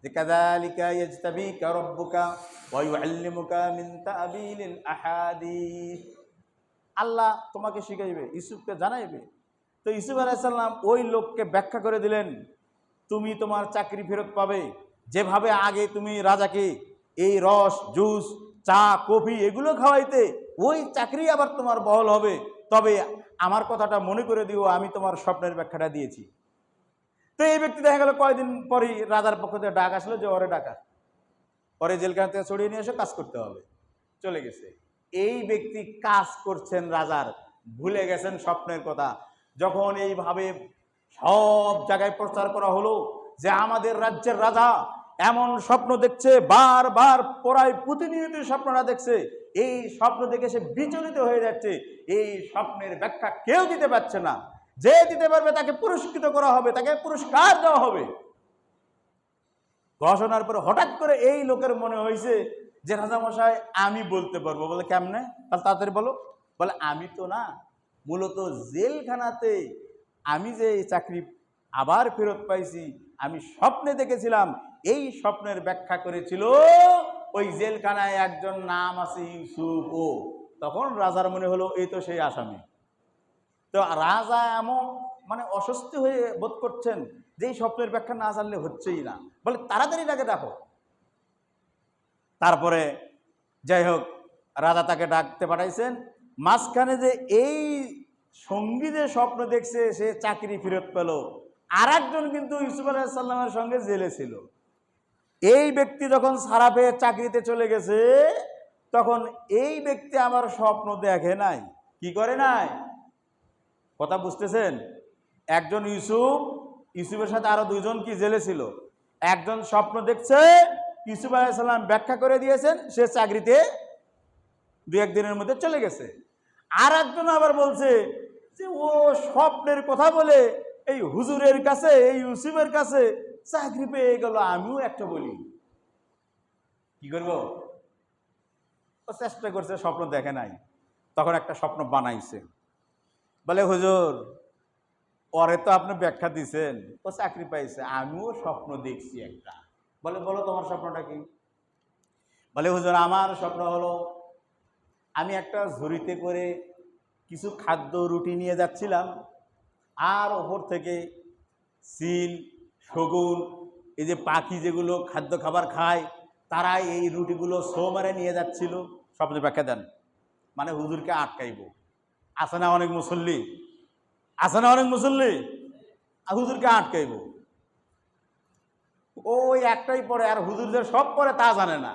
যে কাযালিকা ইয়াজতাবিকা রাব্বুকা ওয়া ইউআল্লিমুকা মিন তা'বিলিল আহাদিস, আল্লাহ তোমাকে শিখাইবে, ইউসুফকে জানাইবে। তো ইউসুফ আলাইহিসসালাম ওই লোককে ব্যাখ্যা করে দিলেন, তুমি তোমার চাকরি ফেরত পাবে, যেভাবে আগে তুমি রাজাকে এই রস, জুস, চা, কফি এগুলো খাওয়াইতে, ওই চাকরি আবার তোমার বহাল হবে। তবে আমার কথাটা মনে করে দিও, আমি তোমার স্বপ্নের ব্যাখ্যাটা দিয়েছি। তো এই ব্যক্তি দেখা গেল কয়েকদিন পরই রাজার পক্ষ থেকে ডাক আসলো যে ওরে ডাকা, পরে জেলখানা থেকে ছড়িয়ে নিয়ে এসে কাজ করতে হবে। চলে গেছে। এই ব্যক্তি কাজ করছেন রাজার, ভুলে গেছেন স্বপ্নের কথা। যখন এইভাবে সব জায়গায় প্রচার করা হলো যে আমাদের রাজ্যের রাজা এমন স্বপ্ন দেখছে, বারবার পড়ায় প্রতিনিয়ত স্বপ্নটা দেখছে, এই স্বপ্ন দেখে সে বিচলিত হয়ে যাচ্ছে, এই স্বপ্নের ব্যাখ্যা কেউ দিতে পারছে না, যে দিতে পারবে তাকে পুরস্কৃত করা হবে, তাকে পুরস্কার দেওয়া হবে। ঘোষণার পরে হঠাৎ করে এই লোকের মনে হয়েছে যে রাজামশাই আমি বলতে পারবো। বলে কেমনে? তাহলে তাড়াতাড়ি বলো। বলে আমি তো না, মূলত জেলখানাতে আমি যে এই চাকরি আবার ফেরত পাইছি, আমি স্বপ্নে দেখেছিলাম, এই স্বপ্নের ব্যাখ্যা করেছিল ওই জেলখানায় একজন নাম আছে ইউসুফ। ও তখন রাজার মনে হলো এই তো সেই আসামি। তো রাজা এমন মানে অস্বস্তি হয়ে বোধ করছেন যে এই স্বপ্নের ব্যাখ্যা না জানলে হচ্ছেই না। বলে তাড়াতাড়ি তাকে ডাকো। তারপরে যাই হোক, রাজা তাকে ডাকতে পাঠাইছেন। মাঝখানে যে এই সঙ্গী যে স্বপ্ন দেখছে সে চাকরি ফেরত পেল, আর একজন কিন্তু ইউসুফ আলাইহিসসালামের সঙ্গে জেলে ছিল। এই ব্যক্তি যখন ছাড়া পেয়ে চাকরিতে চলে গেছে, তখন এই ব্যক্তি আমার স্বপ্ন দেখে নাই। কি করে নাই? কথা বুঝতেছেন? একজন ইউসুফের সাথে আরো 2জন কি জেলে ছিল। একজন স্বপ্ন দেখছে, ইউসুফ আলাইহিস সালাম ব্যাখ্যা করে দিয়েছেন, সে চাকরিতে 2-1 দিনের মধ্যে চলে গেছে। আর একজন আবার বলছে যে ও স্বপ্নের কথা বলে এই হুজুরের কাছে, এই ইউসুফের কাছে চাকরি পেয়ে গেল, আমিও একটা বলি। কি করব? ও চেষ্টা করছে, স্বপ্ন দেখে নাই। তখন একটা স্বপ্ন বানাইছে। বলে হুজুর, পরে তো আপনি ব্যাখ্যা দিছেন, ও চাকরি পাইছে, আমিও স্বপ্ন দেখছি একটা। বলে বলো তোমার স্বপ্নটা কি? বলে হুজুর, আমার স্বপ্ন হলো আমি একটা ঝুড়িতে করে কিছু খাদ্য রুটি নিয়ে যাচ্ছিলাম, আর ওপর থেকে চিল, শগুন, এই যে পাখি যেগুলো খাদ্য খাবার খায়, তারা এই রুটিগুলো ছো মারে নিয়ে যাচ্ছিল। স্বপ্নের ব্যাখ্যা দেন। মানে হুজুরকে আটকাইব। আছে না অনেক মুসল্লি, আছে না অনেক মুসল্লি, হুজুরকে আটকাইব। ওই একটাই পড়ে, আর হুজুর যে সব পড়ে তা জানে না।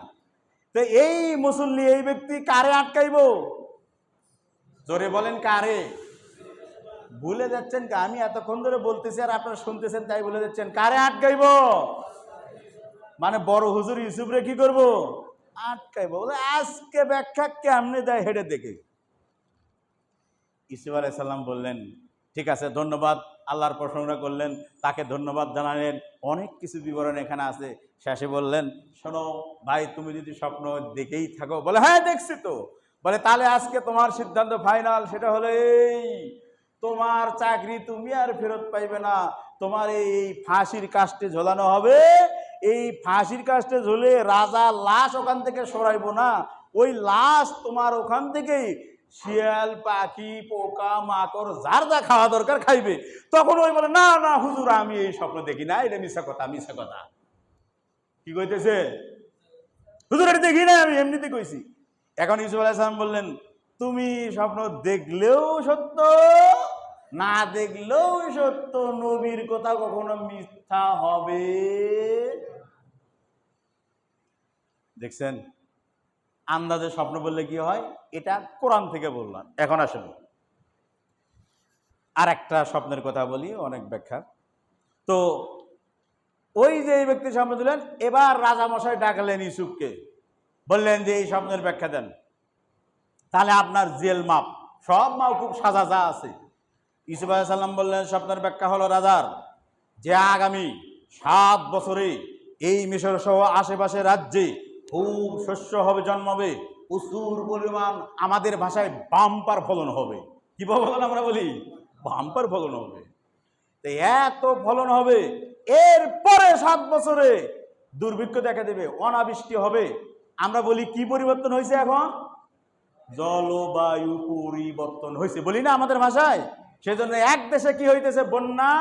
তো এই মুসল্লি, এই ব্যক্তি কারে আটকাইব? জোরে বলেন কারে? ভুলে যাচ্ছেন কি? আমি এতক্ষণ ধরে বলতেছি আর আপনারা শুনতেছেন, তাই ভুলে যাচ্ছেন। কারে আটকাইব? মানে বড় হুজুর ইউসুফ রে কি করব? আটকাইব। বলে আজকে ব্যাখ্যা কেমনে দেয় হেডে দেখে। ইউসুফ আলাইহিস সালাম বললেন, ঠিক আছে, ধন্যবাদ, আল্লাহর প্রশংসা করলেন, তাকে ধন্যবাদ জানালেন, অনেক কিছু বিবরণ এখানে আছে। শেষে বললেন, শোনো ভাই, তুমি যদি স্বপ্ন দেখেই থাকো, বলে হ্যাঁ দেখছি তো, বলে তাহলে আজকে তোমার সিদ্ধান্ত ফাইনাল, সেটা হলো এই, তোমার চাকরি তুমি আর ফেরত পাইবে না, তোমার এই ফাঁসির কাস্টে ঝোলানো হবে। এই ফাঁসির কাস্টে ঝুলে রাজার লাশ ওখান থেকে সরাইবো না, ওই লাশ তোমার ওখান থেকেই শিয়াল, পাখি, পোকা, মাকড় যার যা খাওয়া দরকার খাইবে। তখন ওই বলে, না না হুজুর, আমি এই স্বপ্ন দেখি না, এটা মিশা কথা, মিশা কথা। কি কইতেছে? হুজুর এটা দেখি না, আমি এমনিতে কইছি। এখন ইউসুফ আলাইহিস সালাম বললেন, তুমি স্বপ্ন দেখলেও সত্য, না দেখলেও সত্য, নবীর কথা কখনো মিথ্যা হবে? দেখছেন, আন্দাজে স্বপ্ন বললে কি হয়? এটা কোরআন থেকে বললাম। এখন আসুন আর একটা স্বপ্নের কথা বলি, অনেক ব্যাখ্যা। তো ওই যে এই ব্যক্তি স্বপ্ন দিলেন, এবার রাজামশাই ডাকলেন ইউসুফকে, বললেন যে এই স্বপ্নের ব্যাখ্যা দেন, তাহলে আপনার জেল মাপ, সব মাউকুফ সাজা যা আছে। ইউসুফ আলাইহিস সালাম বললেন, স্বপ্নের ব্যাখ্যা হলো রাজার, যে আগামী 7 বছরে এই মিশর সহ আশেপাশে রাজ্যে খুব শস্য হবে, জন্মাবে, প্রচুর পরিমাণ, আমাদের ভাষায় বাম্পার ফলন হবে। কি ফলন আমরা বলি? বাম্পার ফলন হবে। তো এত ফলন হবে, এরপরে 7 বছরে দুর্ভিক্ষ দেখা দেবে, অনাবৃষ্টি হবে। আমরা বলি কি পরিবর্তন হয়েছে? এখন জলবায়ু পরিবর্তন হয়েছে, বলি না আমাদের ভাষায়। সেজন্য এক দেশে কি হইতেছে? বন্যা,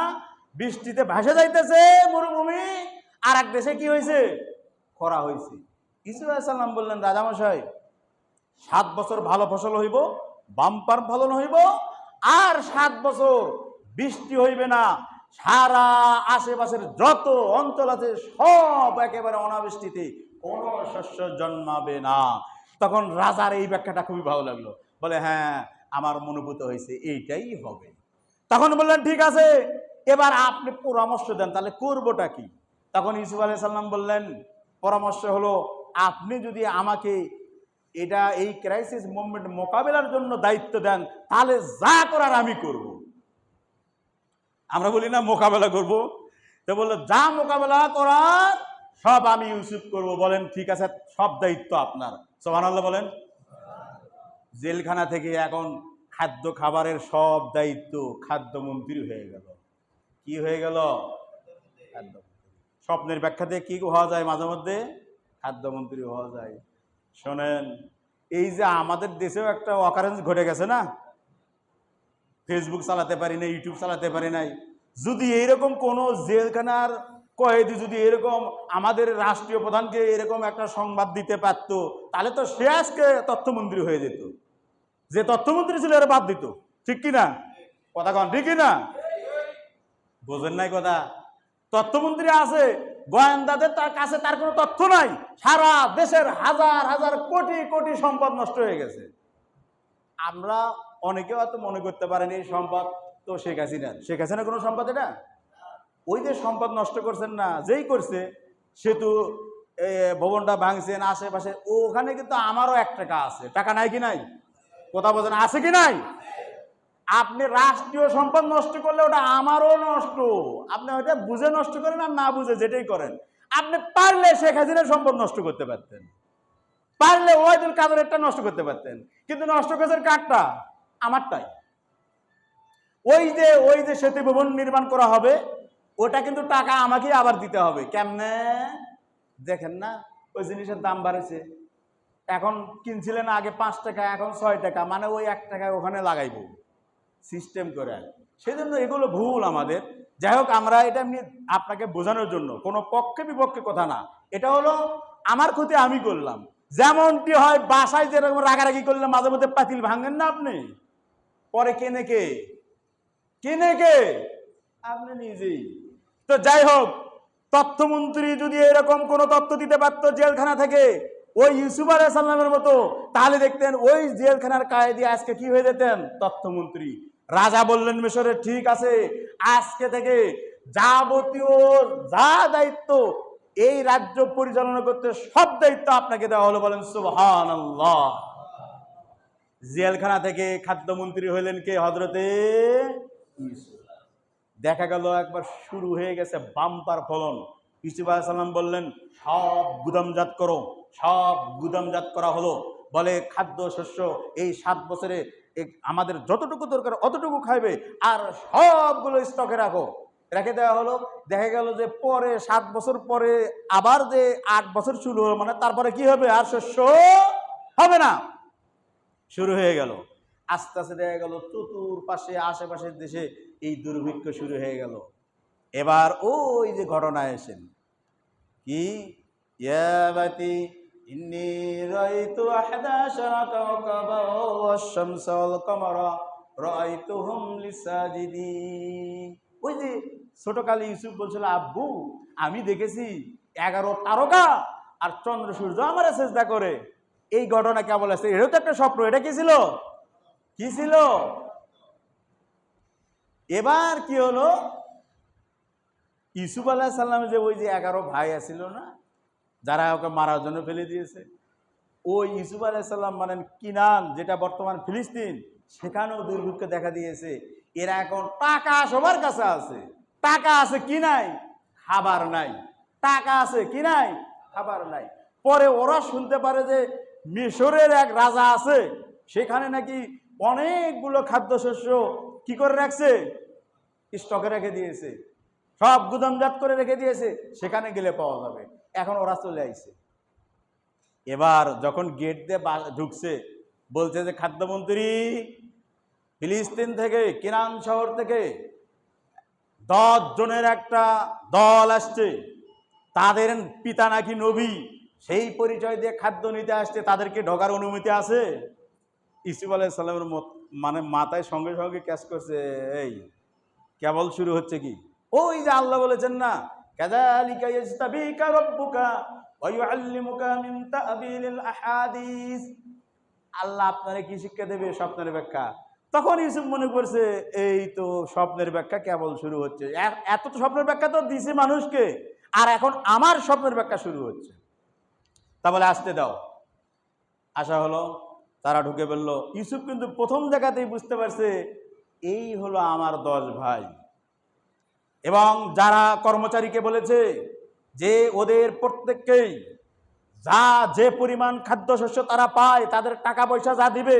বৃষ্টিতে ভাসে যাইতেছে মরুভূমি, আর এক দেশে কি হয়েছে? খরা হয়েছে। ইউসুফ আলাইহিস সালাম বললেন, রাজামশাই, 7 বছর ভালো ফসল হইব, বাম্পার ফলন হইব, আর 7 বছর বৃষ্টি হইবে না, সারা আশেপাশের যত অঞ্চল আছে সব একেবারে অনাবৃষ্টিতে, কোনো শস্য জন্মাবে না। তখন রাজার এই ব্যাখ্যাটা খুবই ভালো লাগলো, বলে হ্যাঁ আমার মনোভূত হয়েছে, এইটাই হবে। তখন বললেন, ঠিক আছে, এবার আপনি পরামর্শ দেন, তাহলে করবোটা কি? তখন ইউসুফ আলাইহিস সালাম বললেন, পরামর্শ হলো, আপনি যদি আমাকে এটা এই ক্রাইসিস মুভমেন্ট মোকাবেলার জন্য দায়িত্ব দেন, তাহলে যা করার আমি করব। আমরা বলি না মোকাবেলা করব, তো বললো যা মোকাবেলা করার সব আমি ইউসুফ করব। বলেন ঠিক আছে, সব দায়িত্ব আপনার। সুবহানাল্লাহ বলেন। জেলখানা থেকে এখন খাদ্য খাবারের সব দায়িত্ব খাদ্যমন্ত্রী হয়ে গেল। কি হয়ে গেল? স্বপ্নের ব্যাখ্যাতে কি হওয়া যায়? মাঝে মধ্যে খাদ্যমন্ত্রী হওয়া যায়। শোনেন, এই যে আমাদের দেশেও একটা অকারেন্স ঘটে গেছে না, ফেসবুক চালাতে পারি না, ইউটিউব চালাতে পারি নাই। যদি এইরকম কোনো জেলখানার কয়েদি যদি এরকম আমাদের রাষ্ট্রীয় প্রধানকে এরকম একটা সংবাদ দিতে পারতো, তাহলে তো সে আজকে তথ্যমন্ত্রী হয়ে যেত। যে তথ্যমন্ত্রী ছিল এরা বাদ দিত। ঠিক কিনা? কথা কন, ঠিক কিনা? বোঝেন নাই কথা? তথ্যমন্ত্রী আছে, গোয়েন্দাদের তার কাছে তার কোনো তথ্য নাই, সারা দেশের হাজার হাজার কোটি কোটি সম্পদ নষ্ট হয়ে গেছে। আমরা অনেকে হয়তো মনে করতে পারেন এই সম্পদ তো শেখ হাসিনা কোনো সম্পদ? এটা ওই যে সম্পদ নষ্ট করছেন না, যেই করছে, সেতু ভবনটা ভাঙছেন আশেপাশে, ওখানে কিন্তু আমারও 1 টাকা আছে, টাকা নাই কি নাই? কথা বলছেন, আছে কি নাই? আপনি রাষ্ট্রীয় সম্পদ নষ্ট করলে ওটা আমারও নষ্ট। আপনি ওইটা বুঝে নষ্ট করেন আর না বুঝে যেটাই করেন। আপনি পারলে শেখ হাসিনার সম্পদ নষ্ট করতে পারতেন, পারলে ওয়াহিদুল কাদেরেরটা নষ্ট করতে পারতেন, কিন্তু নষ্ট করেছেন কারটা? আমারটাই। ওই যে সেতু ভবন নির্মাণ করা হবে, ওটা কিন্তু টাকা আমাকে আবার দিতে হবে। কেমনে? দেখেন না, ওই জিনিসের দাম বাড়েছে। এখন কিনছিলেন আগে 5 টাকা, এখন 6 টাকা, মানে ওই 1 টাকায় ওখানে লাগাইব সিস্টেম করে। সেজন্য এগুলো ভুল আমাদের। যাই হোক, আমরা এটা এমনি আপনাকে বোঝানোর জন্য, কোনো পক্ষে বিপক্ষে কথা না, এটা হলো আমার ক্ষতি আমি করলাম। যেমনটি হয় বাসায় যেরকম রাগারাগি করলে মাঝে মধ্যে পাতিল ভাঙেন না আপনি, পরে কেনে কে? আপনি নিজেই। তো যাই হোক, তথ্যমন্ত্রী যদি এরকম কোন তথ্য দিতে পারতো জেলখানা থেকে ওই ইউসুফ আলাইহিস সালামের মতো, তাহলে দেখতেন ওই জেলখানার কায়েদি আজকে কি হয়ে যেতেন? তথ্যমন্ত্রী। রাজা বললেন মিশরে, ঠিক আছে, আজকে থেকে যাবতীয় যা দায়িত্ব এই রাজ্য পরিচালনা করতে সব দায়িত্ব আপনাকে দেওয়া হলো। বলেন সুবহানাল্লাহ। জেলখানা থেকে খাদ্যমন্ত্রী হইলেন কে? হযরতে ইউসুফ। দেখা গেল একবার শুরু হয়ে গেছে বাম্পার ফলন। ইউসুফ আলাইহিস সালাম বললেন, সব গুদামজাত করো। সব গুদামজাত করা হলো। বলে খাদ্য শস্য এই 7 বছরে আমাদের যতটুকু দরকার অতটুকু খাইবে, আর সবগুলো স্টকে রাখো। রেখে দেওয়া হলো। দেখা গেল যে পরে 7 বছর পরে আবার যে 8 বছর শুরু হলো, মানে তারপরে কি হবে? আর শস্য হবে না। শুরু হয়ে গেল। আস্তে আস্তে দেখা গেল চতুর্পাশে আশেপাশের দেশে এই দুর্ভিক্ষ শুরু হয়ে গেল। এবার ওই যে ঘটনায় এসেন কি, ইয়াবাতি ইন্নী রাআইতু 11 কাওকাবা ওয়াশ-শামসা ওয়াল কামারা রাআইতুহুম লিসাজিদিন। ওই যে ছোটকালে ইউসুফ বলছিল, আব্বু আমি দেখেছি 11 তারকা আর চন্দ্র সূর্য আমারে সিজদা করে। এই ঘটনা কেবল আছে, এটাও তো একটা স্বপ্ন। এটা কি ছিল? কি ছিল? এবার কি হলো, ইউসুফ আলাইহিস সালামের যে ওই যে 11 ভাই আছিল না, যারা ওকে মারার জন্য ফেলে দিয়েছে, ওই ইউসুফ আলাইহিস সালাম মানে কিনান, যেটা বর্তমান ফিলিস্তিন, সেখানেও দুর্ভিক্ষ দেখা দিয়েছে। এরা এখন টাকা সবার কাছে আছে, টাকা আছে কি নাই? খাবার নাই। টাকা আছে কি নাই? খাবার নাই। পরে ওরা শুনতে পারে যে মিশরের এক রাজা আছে, সেখানে নাকি অনেকগুলো খাদ্যশস্য কি করে রাখছে? স্টকে রেখে দিয়েছে, সব গুদামজাত করে রেখে দিয়েছে, সেখানে গেলে পাওয়া যাবে। এখন ওরা চলে আইছে। এবার যখন গেট দিয়ে ঢুকছে, বলছে যে খাদ্যমন্ত্রী, ফিলিস্তিন থেকে কিনান শহর থেকে 10 জনের একটা দল আসছে, তাদের পিতা নাকি নবী, সেই পরিচয় দিয়ে খাদ্য নিতে আসছে, তাদেরকে ঢোকার অনুমতি আছে? ইউসুফ আলাইহিস সালামের মানে মাথায় সঙ্গে সঙ্গে ক্যাচ করছে, এই কেবল শুরু হচ্ছে কি? ওই যে আল্লাহ বলেছেন না, কাযালিকা ইয়াজতাবিকা রাব্বুকা ওয়া ইউআল্লিমুকা মিন তা'বিলিল আহাদিস। আল্লাহ আপনারে কি শিক্ষা দেবে? স্বপ্নের ব্যাখ্যা। তখন ইউসুফ মনে করছে, এই তো স্বপ্নের ব্যাখ্যা কেবল শুরু হচ্ছে। এত তো স্বপ্নের ব্যাখ্যা তো দিছে মানুষকে, আর এখন আমার স্বপ্নের ব্যাখ্যা শুরু হচ্ছে। তা বলে আসতে দাও। আশা হলো, তারা ঢুকে বলল। ইউসুফ কিন্তু প্রথম জায়গাতেই বুঝতে পারছে, এই হলো আমার 10 ভাই। এবং যারা কর্মচারীকে বলেছে যে ওদের প্রত্যেককেই যা যে পরিমাণ খাদ্যশস্য তারা পায়, তাদের টাকা পয়সা যা দিবে,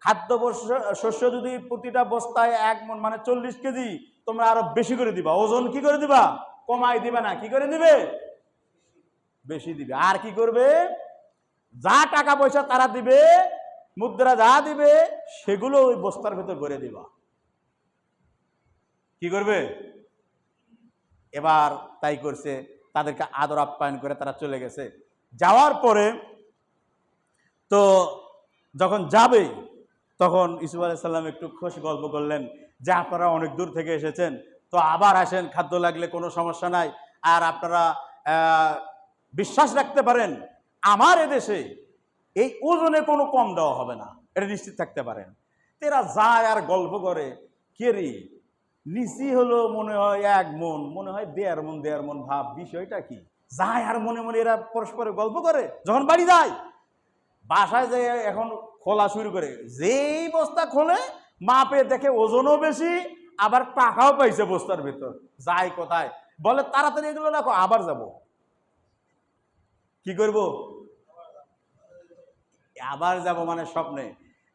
খাদ্য শস্য যদি প্রতিটা বস্তায় 1 মণ মানে 40 কেজি, তোমরা আরো বেশি করে দিবা। ওজন কি করে দিবা? কমাই দিবা না, কি করে দিবে? বেশি দিবে। আর কি করবে? যা টাকা পয়সা তারা দিবে, মুদ্রা যা দিবে, সেগুলো ওই বস্তার ভেতর ভরে দিবা। কি করবে? এবার তাই করছে। তাদেরকে আদর আপ্যায়ন করে তারা চলে গেছে। যাওয়ার পরে তো যখন যাবে, তখন ইউসুফ আলাইহিস সালাম একটু খুশি গল্প করলেন যে আপনারা অনেক দূর থেকে এসেছেন, তো আবার আসেন, খাদ্য লাগলে কোনো সমস্যা নাই। আর আপনারা বিশ্বাস রাখতে পারেন, আমার এদেশে এই ওজনে কোনো কম দেওয়া হবে না, এটা নিশ্চিত থাকতে পারেন। এরা যায় আর গল্প করে, কে রে নিচি হলো মনে হয় 1 মণ, মনে হয় 1.5 মণ ভাব, বিষয়টা কি? যায় আর মনে মনে এরা পরস্পরে গল্প করে। যখন বাড়ি যায়, বাসায় যায় এখন খোলা শুরু করে। যেই বস্তা খোলে, মাপে দেখে ওজনও বেশি, আবার টাকাও পাইছে বস্তার ভেতর। যায় কোথায়? বলে তাড়াতাড়ি এগুলো রাখো, আবার যাব। কি করব? আবার যাব মানে স্বপ্নে।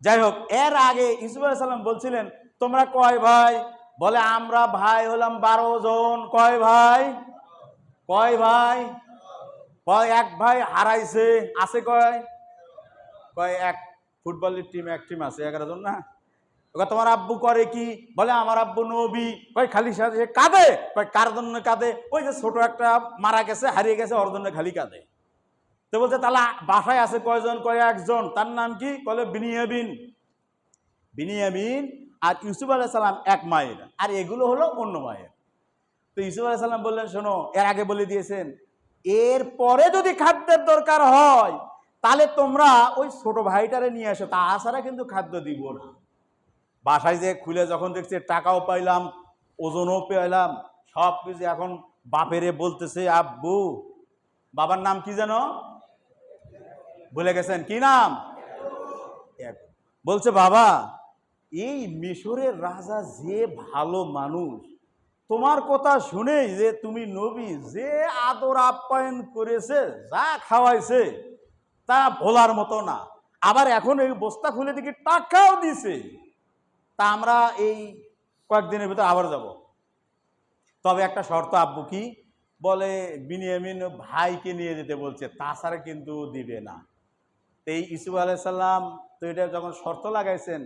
যাই হোক, এর আগে ইউসুফ আলাইহিস সালাম বলছিলেন, তোমরা কয় ভাই? বলে আমরা ভাই হলাম 12 জন। কয় ভাই? কয় ভাই? কয় এক ভাই হারাইছে। আছে কয়? কয় এক ফুটবলের টিম, এক টিম আছে 11 জন না। তোমার আব্বু করে কি? বলে আমার আব্বু নবী। কয় খালি সাথে কাঁদে? কয় কার জন্য কাঁদে? ওই যে ছোট একটা মারা গেছে, হারিয়ে গেছে, ওর জন্য খালি কাঁদে। তো বলছে তাহলে বাসায় আছে কয়জন? কয় 1 জন। তার নাম কি? বলে বিনিয়ামিন। বিনিয়ামিন আর ইউসুফ আলাইহিস সালাম এক মায়ের, আর এগুলো হলো অন্য মায়ের। তো ইউসুফ আলাইহিস সালাম বললেন, শোনো, এর আগে বলে দিয়েছেন, এর পরে যদি খাদ্যের দরকার হয়, তাহলে তোমরা ওই ছোট ভাইটারে নিয়ে আসো, তাছাড়া কিন্তু খাদ্য দিব না। বাসায় যে খুলে যখন দেখছে টাকাও পাইলাম, ওজনও পেলাম, সব কিছু, এখন বাপেরে বলতেছে আব্বু, বাবার নাম কি যেন ভুলে গেছেন, কি নাম, বলছে বাবা এই মিশরের রাজা যে ভালো মানুষ, তোমার কথা শুনেই যে তুমি নবী, যে আদর আপ্যায়ন করেছে, যা খাওয়াইছে তা ভোলার মতো না, আবার এখন এই বস্তা খুলে দেখি টাকাও দিছে, তা আমরা এই কয়েকদিনের ভিতরে আবার যাব, তবে একটা শর্ত। আব্বু কি বলে, বিনিয়ামিন ভাইকে নিয়ে যেতে বলছে, তাছাড়া কিন্তু দিবে না। এই ইউসুফ আলাইহিস সালাম তো এটা যখন শর্ত লাগাইছেন,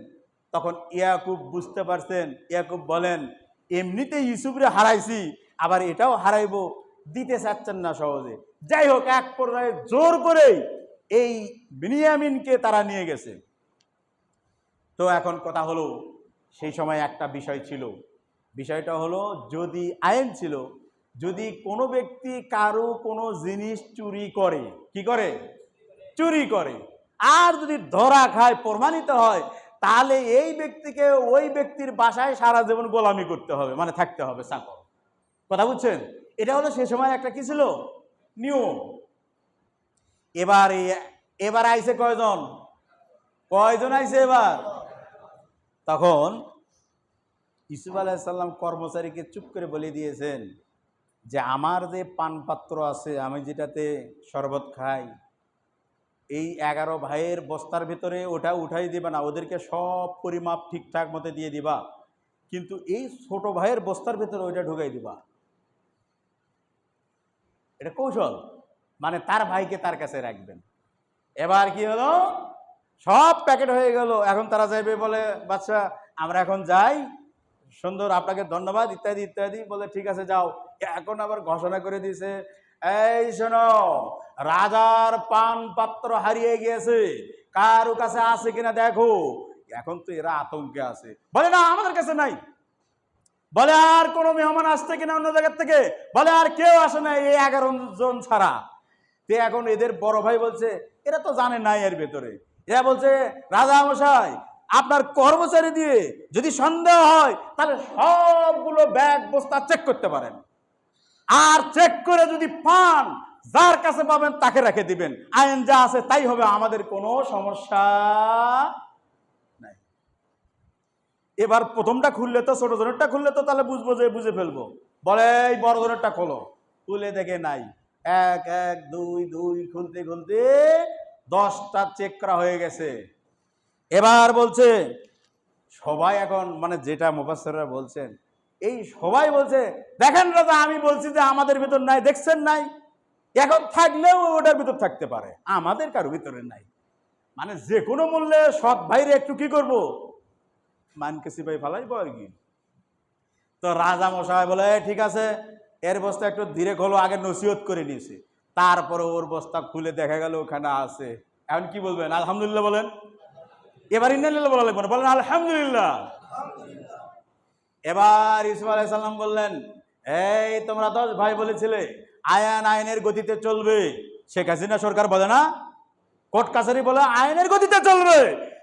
তখন ইয়াকুব বুঝতে পারছেন, ইয়াকুব বলেন এমনিতেই ইউসুফরে হারাইছি, আবার এটাও হারাইবো, দিতে চাচ্ছেন না সহজে। যাই হোক, এক পর্যায়ে জোর করে এই বিনিয়ামিনকে তারা নিয়ে গেছে। তো এখন কথা হলো, সেই সময় একটা বিষয় ছিল, বিষয়টা হলো, যদি আইন ছিল, যদি কোনো ব্যক্তি কারো কোনো জিনিস চুরি করে, কি করে, চুরি করে, আর যদি ধরা খায়, প্রমাণিত হয়, তাহলে এই ব্যক্তিকে ওই ব্যক্তির বাসায় সারা জীবন গোলামি করতে হবে, মানে থাকতে হবে চাকর। কথা বুঝছেন? এটা হলো সে সময় একটা কি ছিল, নিয়ম। এবার আইছে কয়জন, আইছে এবার। তখন ইউসুফ আলাইহিস সালাম কর্মচারীকে চুপ করে বলে দিয়েছেন যে আমার যে পানপাত্র আছে, আমি যেটাতে শরবত খাই, এই 11 ভাইয়ের বস্তার ভিতরে ওটা উঠাই দিবা না, ওদেরকে সব পরিমাপ ঠিকঠাক মতো দিয়ে দিবা, কিন্তু এই ছোট ভাইয়ের বস্তার ভিতরে ওইটা ঢুকাই দিবা। এটা কৌশল, মানে তার ভাইকে তার কাছে রাখবেন। এবার কি হলো, সব প্যাকেট হয়ে গেল। এখন তারা যাইবে, বলে বাচ্চা আমরা এখন যাই, সুন্দর, আপনাকে ধন্যবাদ, ইত্যাদি ইত্যাদি, বলে ঠিক আছে যাও। এখন আবার ঘোষণা করে দিয়েছে, এই শোনো, রাজার পান পাত্র হারিয়ে গিয়েছে, কারো কাছে আছে কিনা দেখো। এখন তো এরা আতঙ্কে আছে, বলে না আমাদের কাছে নাই। বলে আর কোনো মেহমান আসছে কিনা অন্য জায়গার থেকে, বলে আর কেউ আসে না, এই 11 জন ছাড়া। তে এখন এদের বড় ভাই বলছে এরা তো জানে নাই এর ভেতরে, এরা বলছে রাজা মশাই আপনার কর্মচারী দিয়ে যদি সন্দেহ হয় তাহলে সবগুলো ব্যাগ বস্তা চেক করতে পারেন, আর চেক করে যদি পান, যার কাছে পাবেন তাকে রেখে দিবেন, আইন যা আছে তাই হবে, আমাদের কোনো সমস্যা নাই। এবার প্রথমটা খুললে তো, ছোট জনেরটা খুললে তো তাহলে বুঝবো, যে বুঝে ফেলবো, বলে এই বড় জনেরটা খোলো, খুলে দেখে নাই, 1 1 2 2 খুলতে খুলতে 10টা চেক করা হয়ে গেছে। এবার বলছে সবাই, এখন মানে যেটা মুফাসসিররা বলছেন, এই সবাই বলছে দেখেন রাজা, আমি বলছি যে আমাদের ভিতর নাই, দেখছেন নাই, এখন থাকলেও ওটার ভিতর থাকতে পারে, আমাদের কারো ভিতরে নাই। মানে যে কোনো মূল্যে সৎ ভাইরে একটু কি করবো, মানকে সিপাই ফালাইবো আর কি। তো রাজা মশাই বলে ঠিক আছে, এর বস্তা একটু ধীরে খোলো, আগে নসিহত করে নিয়েছে, তারপরে ওর বস্তা খুলে দেখা গেল ওখানে আছে। এখন কি বলবেন, আলহামদুলিল্লাহ বলেন। এবার ইন্নালিল্লাহ বলা লাগবে না, বলেন আলহামদুলিল্লাহ। এবার ইউসুফ আলাইহিস সালাম বললেন, এই তোমরা 10 ভাই বলেছিলে আইন আইনের গতিতে চলবে, শেখ হাসিনা সরকার বলে না, কোর্ট কাছারি বলে আইনের গতিতে চলবে।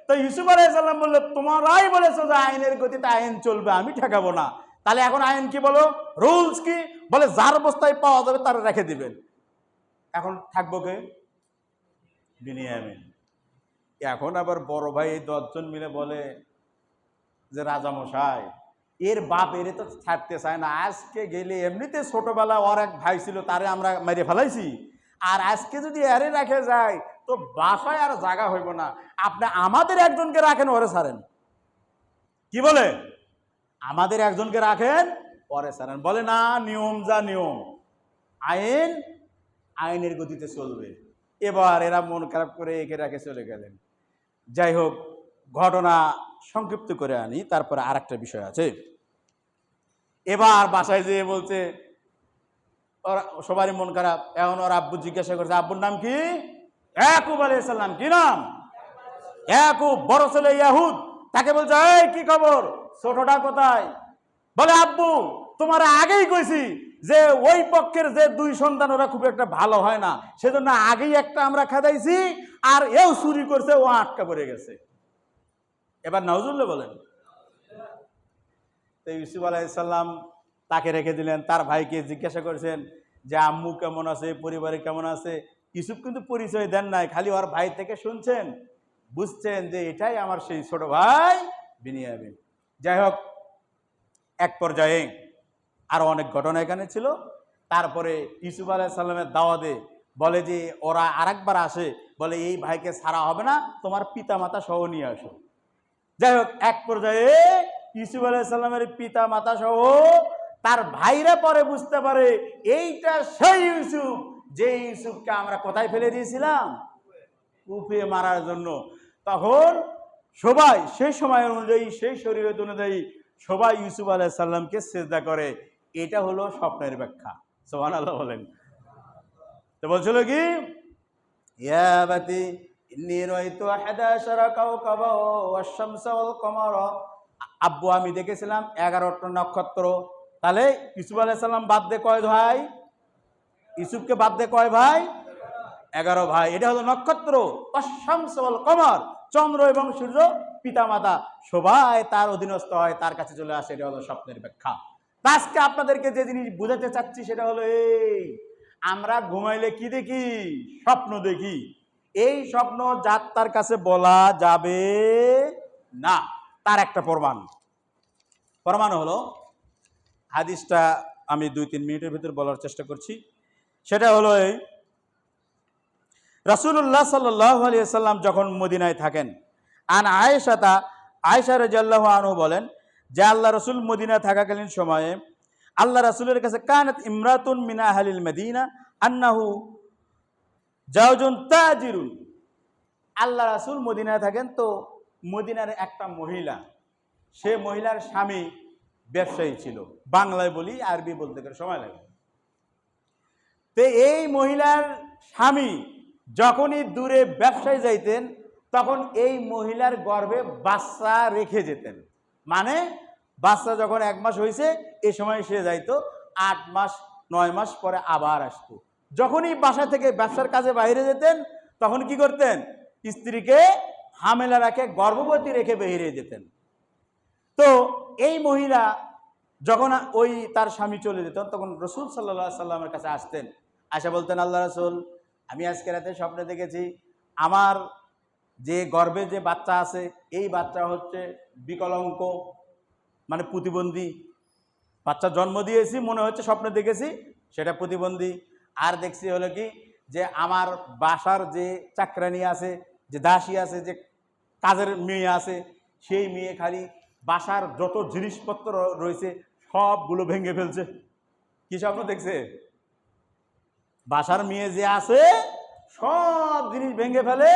তো ইউসুফ আলাইহিস সালাম বললে তোমরাই বলেছো যে আইনের গতিতে আইন চলবে, আমি ঠেকাবো না, তাহলে এখন আইন কি বলো, রুলস কি? বলে যার বস্তায় পাওয়া যাবে তারা রেখে দিবেন। এখন থাকবো কে? বিনিয়ামিন। এখন আবার বড় ভাই 10 জন মিলে বলে যে রাজা মশাই, এর বাপ এরে তো ছাড়তে চায় না, আজকে গেলে এমনিতে ছোটবেলা ওর এক ভাই ছিল, তারে আমরা মেরে ফেলাইছি, আর আজকে যদি এরে রেখে যায় তো বাসায় আর জায়গা হইব না, আপনি আমাদের একজনকে রাখেন, ওরে ছাড়েন। কি বলে, আমাদের একজনকে রাখেন, পরে ছাড়েন। বলে না, নিয়ম যা নিয়ম, আইন আইনের গতিতে চলবে। এবার এরা মন খারাপ করে একে রাখে চলে গেলেন। যাই হোক, ঘটনা সংক্ষিপ্ত করে আনি, তারপরে আর একটা বিষয় আছে। এবার বাসায় যেয়ে বলছে, সবারই মন খারাপ। এখন ওর আব্বু জিজ্ঞাসা করছে, আব্বুর নাম কি? ইয়াকুব আলাইহিস সালাম। কি নাম? ইয়াকুব। বড় ছেলে ইয়াহুদ, তাকে বলছে এই কি খবর, ছোটটা কোথায়? বলে আব্বু তোমার আগেই কইছি যে ওই পক্ষের যে 2 সন্তান ওরা খুব একটা ভালো হয় না, সেজন্য আগেই একটা আমরা খাদাইছি, আর এও চুরি করছে, ও আটকা পড়ে গেছে। এবার নাউজুবিল্লাহ বলেন। তো ইউসুফ আলাইহিসসালাম তাকে রেখে দিলেন। তার ভাইকে জিজ্ঞাসা করেছেন যে আম্মু কেমন আছে, পরিবারে কেমন আছে। ইউসুফ কিন্তু পরিচয় দেন নাই, খালি ওর ভাই থেকে শুনছেন, বুঝছেন যে এটাই আমার সেই ছোট ভাই বিনিয়ামিন। যাই হোক, এক পর্যায়ে আরো অনেক ঘটনা এখানে ছিল। তারপরে ইউসুফ আলাইহিসসালামের দাওয়াতে বলে যে ওরা আরেকবার আসে, বলে এই ভাইকে ছাড়া হবে না, তোমার পিতা মাতা সহ নিয়ে আসো। যাই হোক, এক পর্যায়ে ইউসুফ আলাইহিসসালামের পিতা মাতা সহ তার ভাইরা পরে বুঝতে পারে এইটা সেই ইউসুফ, যে ইউসুফকে আমরা কোথায় ফেলে দিয়েছিলাম, কূপে মারার জন্য। তখন সবাই সেই সময়ের অনুযায়ী, সেই শরীয়ত অনুযায়ী সবাই ইউসুফ আলাইহিসসালামকে সিজদা করে। এটা হলো স্বপ্নের ব্যাখ্যা। সুবহানাল্লাহ বলেন। তো বলছিল কি, ইয়া বাতি ইন্নী রাআইতু 11 কাওকাবা ওয়াশ-শামসা ওয়াল কমারা, আব্বু আমি দেখেছিলাম 11টা নক্ষত্র। তাহলে ইউসুফ আলাইহিস সালাম বাদ দিয়ে কয় ভাই? ইউসুফকে বাদ দিয়ে কয় ভাই? 11 ভাই। এটা হলো নক্ষত্র। ওয়াশ-শামসা ওয়াল কমার, চন্দ্র এবং সূর্য পিতামাতা সবাই তার অধীনস্থ হয়, তার কাছে চলে আসে। এটা হলো স্বপ্নের ব্যাখ্যা। আজকে আপনাদেরকে যে জিনিস বোঝাতে চাচ্ছি সেটা হলো এই, আমরা ঘুমাইলে কি দেখি? স্বপ্ন দেখি। এই স্বপ্ন যার কাছে বলা যাবে না। তার একটা প্রমাণ হলো হাদিসটা আমি 2-3 মিনিটের ভিতর বলার চেষ্টা করছি। সেটা হলো এই, রাসূলুল্লাহ সাল্লাল্লাহু আলাইহি ওয়াসাল্লাম যখন মদিনায় থাকেন, আয়েশা রাদিয়াল্লাহু আনহা বলেন যে আল্লাহ রাসূল মদিনায় থাকাকালীন সময়ে আল্লাহ রাসূলের কাছে কানাত ইমরাতুন মিন আহলিল মদিনা আন্নাহু জাওজুন তাজিরুন। আল্লাহ রাসূল মদিনায় থাকেন, তো মদিনার একটা মহিলা, সে মহিলার স্বামী ব্যবসায়ী ছিল। বাংলায় বলি, আরবি বলতে গেলে সময় লাগে। তো এই মহিলার স্বামী যখনই দূরে ব্যবসায় যাইতেন, তখন এই মহিলার গর্ভে বাচ্চা রেখে যেতেন। মানে বাচ্চা যখন 1 মাস হয়েছে, এই সময় সে যাইতো, 8 মাস 9 মাস পরে আবার আসতো। যখনই বাসা থেকে ব্যবসার কাজে বাইরে যেতেন, তখন কি করতেন? স্ত্রীকে হামেলা রাখে, গর্ভবতী রেখে বেরিয়ে যেতেন। তো এই মহিলা যখন ওই তার স্বামী চলে যেতেন, তখন রাসূল সাল্লাল্লাহু আলাইহি সাল্লামের কাছে আসতেন। আয়েশা বলতেন, আল্লাহ রাসূল, আমি আজকে রাতে স্বপ্নে দেখেছি আমার যে গর্ভে যে বাচ্চা আছে, এই বাচ্চা হচ্ছে বিকলাঙ্গ, মানে প্রতিবন্ধী। বাচ্চা জন্ম দিয়েছি, মনে হচ্ছে স্বপ্নে দেখেছি সেটা প্রতিবন্ধী। আর দেখছি হলো কি, যে আমার বাসার যে চাকরানি আছে, যে দাসী আছে, যে কাজের মেয়ে আছে, সেই মেয়ে খালি বাসার যত জিনিসপত্র রয়েছে সবগুলো ভেঙে ফেলছে। কি স্বপ্ন দেখছে? বাসার মেয়ে যে আছে সব জিনিস ভেঙে ফেলে,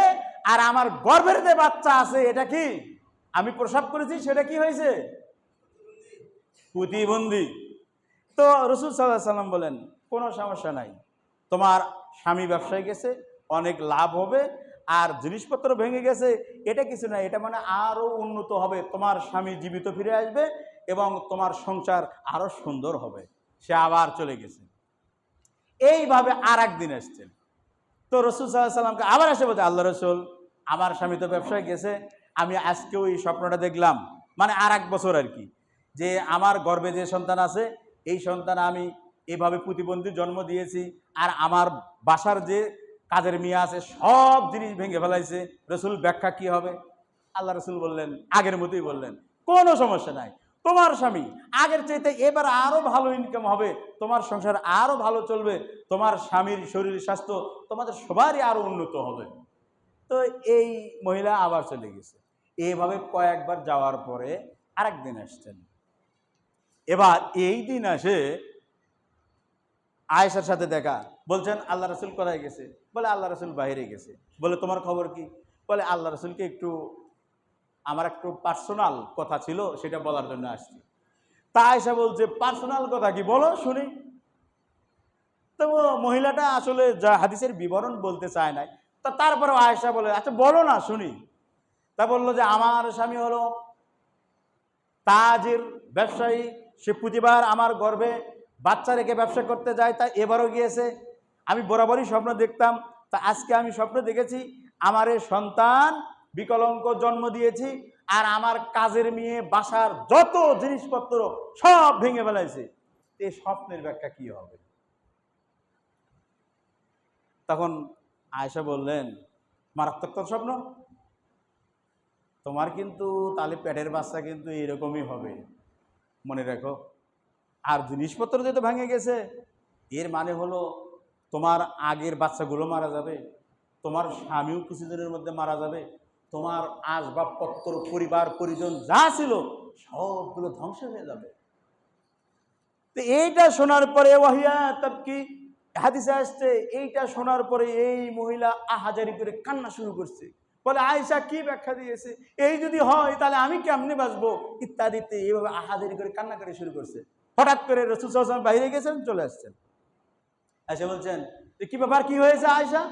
আর আমার গর্ভের যে বাচ্চা আছে, এটা কি আমি প্রসব করেছি, সেটা কি হয়েছে? প্রতিবন্ধী। তো রাসূল সাল্লাল্লাহু আলাইহি সাল্লাম বলেন, কোনো সমস্যা নাই, তোমার স্বামী ব্যবসায় গেছে, অনেক লাভ হবে, আর জিনিসপত্র ভেঙে গেছে, এটা কিছু না, এটা মানে আরো উন্নত হবে, তোমার স্বামী জীবিত ফিরে আসবে এবং তোমার সংসার আরো সুন্দর হবে। সে আবার চলে গেছে। এইভাবে আর একদিন আসছেন, তো রাসূল সাল্লাল্লাহু আলাইহি সাল্লামকে আবার এসে বলছে, আল্লাহ রাসূল, আমার স্বামী তো ব্যবসায় গেছে, আমি আজকেও এই স্বপ্নটা দেখলাম, মানে আর 1 বছর আর কি, যে আমার গর্ভে যে সন্তান আছে, এই সন্তান আমি এভাবে প্রতিবন্ধী জন্ম দিয়েছি, আর আমার বাসার যে কাজের মেয়ে আছে সব জিনিস ভেঙে ফেলাইছে। রাসূল, ব্যাখ্যা কি হবে? আল্লাহ রাসূল বললেন, আগের মতোই বললেন, কোনো সমস্যা নাই, তোমার স্বামী আগের চাইতে এবার আরো ভালো ইনকাম হবে, তোমার সংসার আরো ভালো চলবে, তোমার স্বামীর শরীর স্বাস্থ্য তোমাদের সবারই আরো উন্নত হবে। তো এই মহিলা আবার চলে গেছে। এইভাবে কয়েকবার যাওয়ার পরে আরেকদিন আসছেন। এবার এই দিন আসে আয়েশার সাথে দেখা, বলছেন আল্লাহ রাসূল কোথায় গেছে? বলে আল্লাহ রাসূল বাইরে গেছে। বলে তোমার খবর কি? বলে আল্লাহ রাসূলকে আমার একটু পার্সোনাল কথা ছিল, সেটা বলার জন্য আসছি। তা আয়েশা বলছে, পার্সোনাল কথা কি, বলো শুনি। তো মহিলাটা আসলে যা হাদিসের বিবরণ বলতে চায় না, তা তারপরে আয়েশা বলে, আচ্ছা বলো না শুনি। তা বললো যে আমার স্বামী হলো তাজির, ব্যবসায়ী, সে প্রতিবার আমার গর্ভে বাচ্চা রেখে ব্যবসা করতে যায়, তা এবারও গিয়েছে। আমি বরাবরই স্বপ্ন দেখতাম, তা আজকে আমি স্বপ্ন দেখেছি আমার এই সন্তান বিকলাঙ্গ জন্ম দিয়েছি, আর আমার কাজের মেয়ে বাসার যত জিনিসপত্র সব ভেঙে ফেলাইছে, এই স্বপ্নের ব্যাখ্যা কি হবে? তখন আয়েশা বললেন, মারাত্মক স্বপ্ন, তোমার কিন্তু তাহলে পেটের বাচ্চা কিন্তু এরকমই হবে, মনে রাখো। আর জিনিসপত্র যেহেতু ভেঙে গেছে, এর মানে হলো তোমার আগের বাচ্চাগুলো মারা যাবে, তোমার স্বামীও কিছুদিনের মধ্যে মারা যাবে, তোমার আসবাবপত্র পরিবার পরিজন যা ছিল সবগুলো ধ্বংস হয়ে যাবে। তো এইটা শোনার পরে ওয়াহিয়া তাবকি, হাদিসে আসছে, এইটা শোনার পরে এই মহিলা আহাজারি করে কান্না শুরু করছে, বলে আয়েশা কি ব্যাখ্যা দিয়েছে, এই যদি হয় তাহলে আমি কেমনে বাঁচবো ইত্যাদিতে এইভাবে আহাজারি করে কান্না করে শুরু করছে। হঠাৎ করে রাসূল সাল্লাল্লাহু আলাইহি ওয়াসাল্লাম বাইরে গেছেন, চলে আসছেন। এসে বলছেন কি ব্যাপার, কি হয়েছে আয়েশা?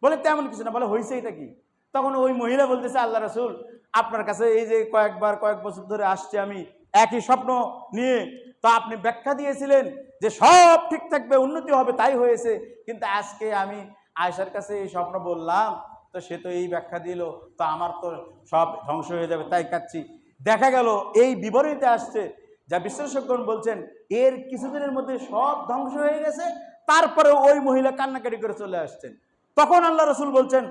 বলে তেমন কিছু না। বলে হয়েছে এটা কি? তখন ওই মহিলা বলতেছে, আল্লাহ রাসূল, আপনার কাছে এই যে কয়েক বছর ধরে আসছে আমি একই স্বপ্ন নিয়ে, তো আপনি ব্যাখ্যা দিয়েছিলেন যে সব ঠিক থাকবে, উন্নতি হবে, তাই হয়েছে। কিন্তু আজকে আমি আয়েশার কাছে এই স্বপ্ন বললাম, তো সে তো এই ব্যাখ্যা দিল, তো আমার তো সব ধ্বংস হয়ে যাবে, তাই কাচ্ছি। দেখা গেল এই বিবরণীতে আসছে, যা বিশ্লেষকগণ বলছেন এর কিছুদিনের মধ্যে সব ধ্বংস হয়ে গেছে, তারপরে ওই মহিলা কান্নাকাটি করে চলে আসছেন। তখন আল্লাহ রাসূল বলছেন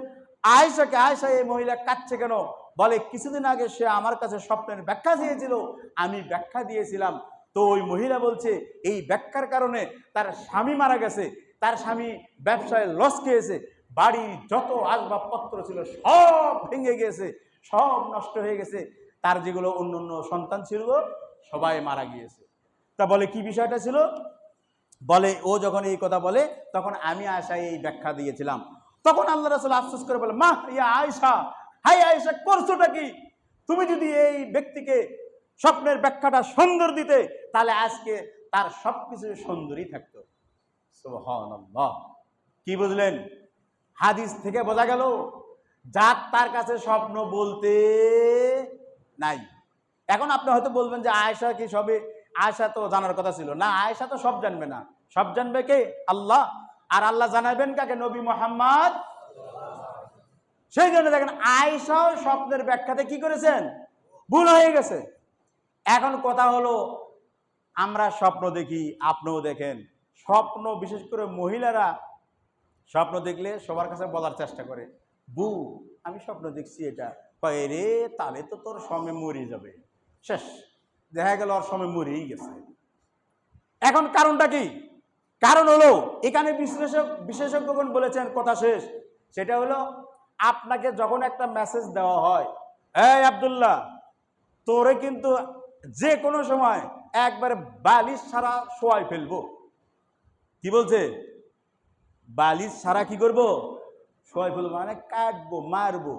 আয়েশাকে, আয়েশা এই মহিলা কাঁদছে কেন? বলে কিছুদিন আগে সে আমার কাছে স্বপ্নের ব্যাখ্যা দিয়েছিল, আমি ব্যাখ্যা দিয়েছিলাম, তো ওই মহিলা বলছে এই ব্যাখ্যার কারণে তার স্বামী মারা গেছে, তার স্বামী ব্যবসায় লস খেয়েছে, বাড়ির যত আসবাবপত্র ছিল সব ভেঙে গেছে, সব নষ্ট হয়ে গেছে, তার যেগুলো অন্য সন্তান ছিল সবাই মারা গিয়েছে। তা বলে কি বিষয়টা ছিল? বলে ও যখন এই কথা বলে তখন আমি আয়েশায় এই ব্যাখ্যা দিয়েছিলাম। তখন আল্লাহ রাসূল আফসোস করে বলে, মা ইয়া আয়েশা, হাই আয়েশা, করছোটা কি? তুমি যদি এই ব্যক্তিকে স্বপ্নের ব্যাখ্যাটা সুন্দর দিতে, তাহলে আজকে তার সবকিছু সুন্দরই থাকতো। সুবহানাল্লাহ। কি বুঝলেন? হাদিস থেকে বোঝা গেল যার তার কাছে স্বপ্ন বলতে নাই। এখন আপনি হয়তো বলবেন যে আয়েশা কি সবে, আয়েশা তো জানার কথা ছিল না, আয়েশা তো সব জানবে না, সব জানবে কে? আল্লাহ। আর আল্লাহ জানাবেন কাকে? নবী মুহাম্মদ। সেই জন্য দেখেন আয়েশাও স্বপ্নের ব্যাখ্যাতে কি করেছেন? ভুল হয়ে গেছে। এখন কথা হলো আমরা স্বপ্ন দেখি, আপনিও দেখেন স্বপ্ন, বিশেষ করে মহিলারা স্বপ্ন দেখলে সবার কাছে বলার চেষ্টা করে, বউ আমি স্বপ্ন দেখছি এটা, কয় রে তাহলে তো তোর সময় মরে যাবে, শেষ। দেখা গেল ওর সময় মরেই গেছে। এখন কারণটা কি? কারণ হলো এখানে বিশেষজ্ঞগণ বলেছেন কথা শেষ, সেটা হলো আপনাকে যখন একটা মেসেজ দেওয়া হয়, এই আব্দুল্লাহ তোরে কিন্তু যে কোনো সময় একবারে বালিশ ছাড়া শোয়াই ফেলবো। কি বলছে? বালিশ ছাড়া কি করবো? শোয়াই ফেলবো, মানে কাটবো, মারবো।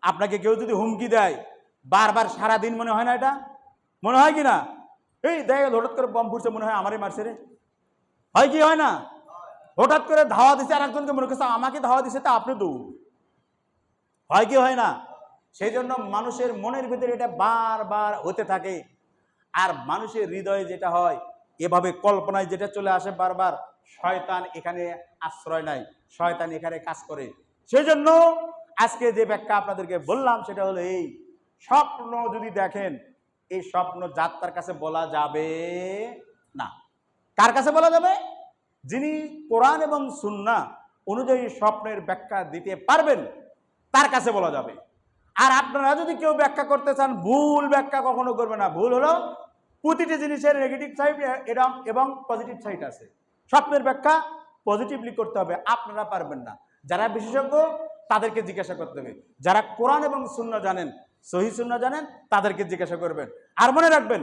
আপনাকে কেউ যদি হুমকি দেয় বারবার সারাদিন, মনে হয় না এটা? মনে হয় কি না? এই দেখা গেল হঠাৎ করে বম ফুটছে, মনে হয় আমারই মারছে রে, হয় কি হয় না? হঠাৎ করে ধাওয়া দিচ্ছে, আর একজনকে মনে করছে আমাকে ধাওয়া দিচ্ছে, তা আপনি দৌড়, হয় কি হয় না? সেই জন্য মানুষের মনের ভিতরে এটা বারবার হতে থাকে। আর মানুষের হৃদয়ে যেটা হয়, এভাবে কল্পনায় যেটা চলে আসে বারবার, শয়তান এখানে আশ্রয় নাই, শয়তান এখানে কাজ করে। সেই জন্য আজকে যে ব্যাখ্যা আপনাদেরকে বললাম সেটা হলো এই, স্বপ্ন যদি দেখেন, এই স্বপ্ন যাত্রার কাছে বলা যাবে না। কার কাছে বলা যাবে? যিনি কোরআন এবং সুন্নাহ অনুযায়ী স্বপ্নের ব্যাখ্যা দিতে পারবেন, তার কাছে বলা যাবে। আর আপনারা যদি কেউ ব্যাখ্যা করতে চান, ভুল ব্যাখ্যা কখনো করবে না। ভুল হলো প্রতিটি জিনিসের নেগেটিভ সাইড এবং পজিটিভ সাইড আছে। স্বপ্নের ব্যাখ্যা পজিটিভলি করতে হবে, আপনারা পারবেন না। যারা বিশেষজ্ঞ তাদেরকে জিজ্ঞাসা করতে হবে, যারা কোরআন এবং সুন্নাহ জানেন, সহিহ সুন্নাহ জানেন, তাদেরকে জিজ্ঞাসা করবেন। আর মনে রাখবেন,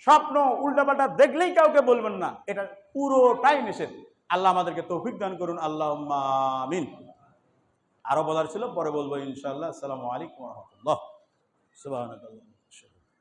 স্বপ্ন উল্টাপাল্টা দেখলেই কাউকে বলবেন না, এটা পুরোটাই নিষেধ। আল্লাহ আমাদেরকে তৌফিক দান করুন, আল্লাহুম্মা আমিন। আরো বলার ছিল, পরে বলবো ইনশাআল্লাহ। আসসালামু আলাইকুম ওয়া রাহমাতুল্লাহ। সুবহানাল্লাহ।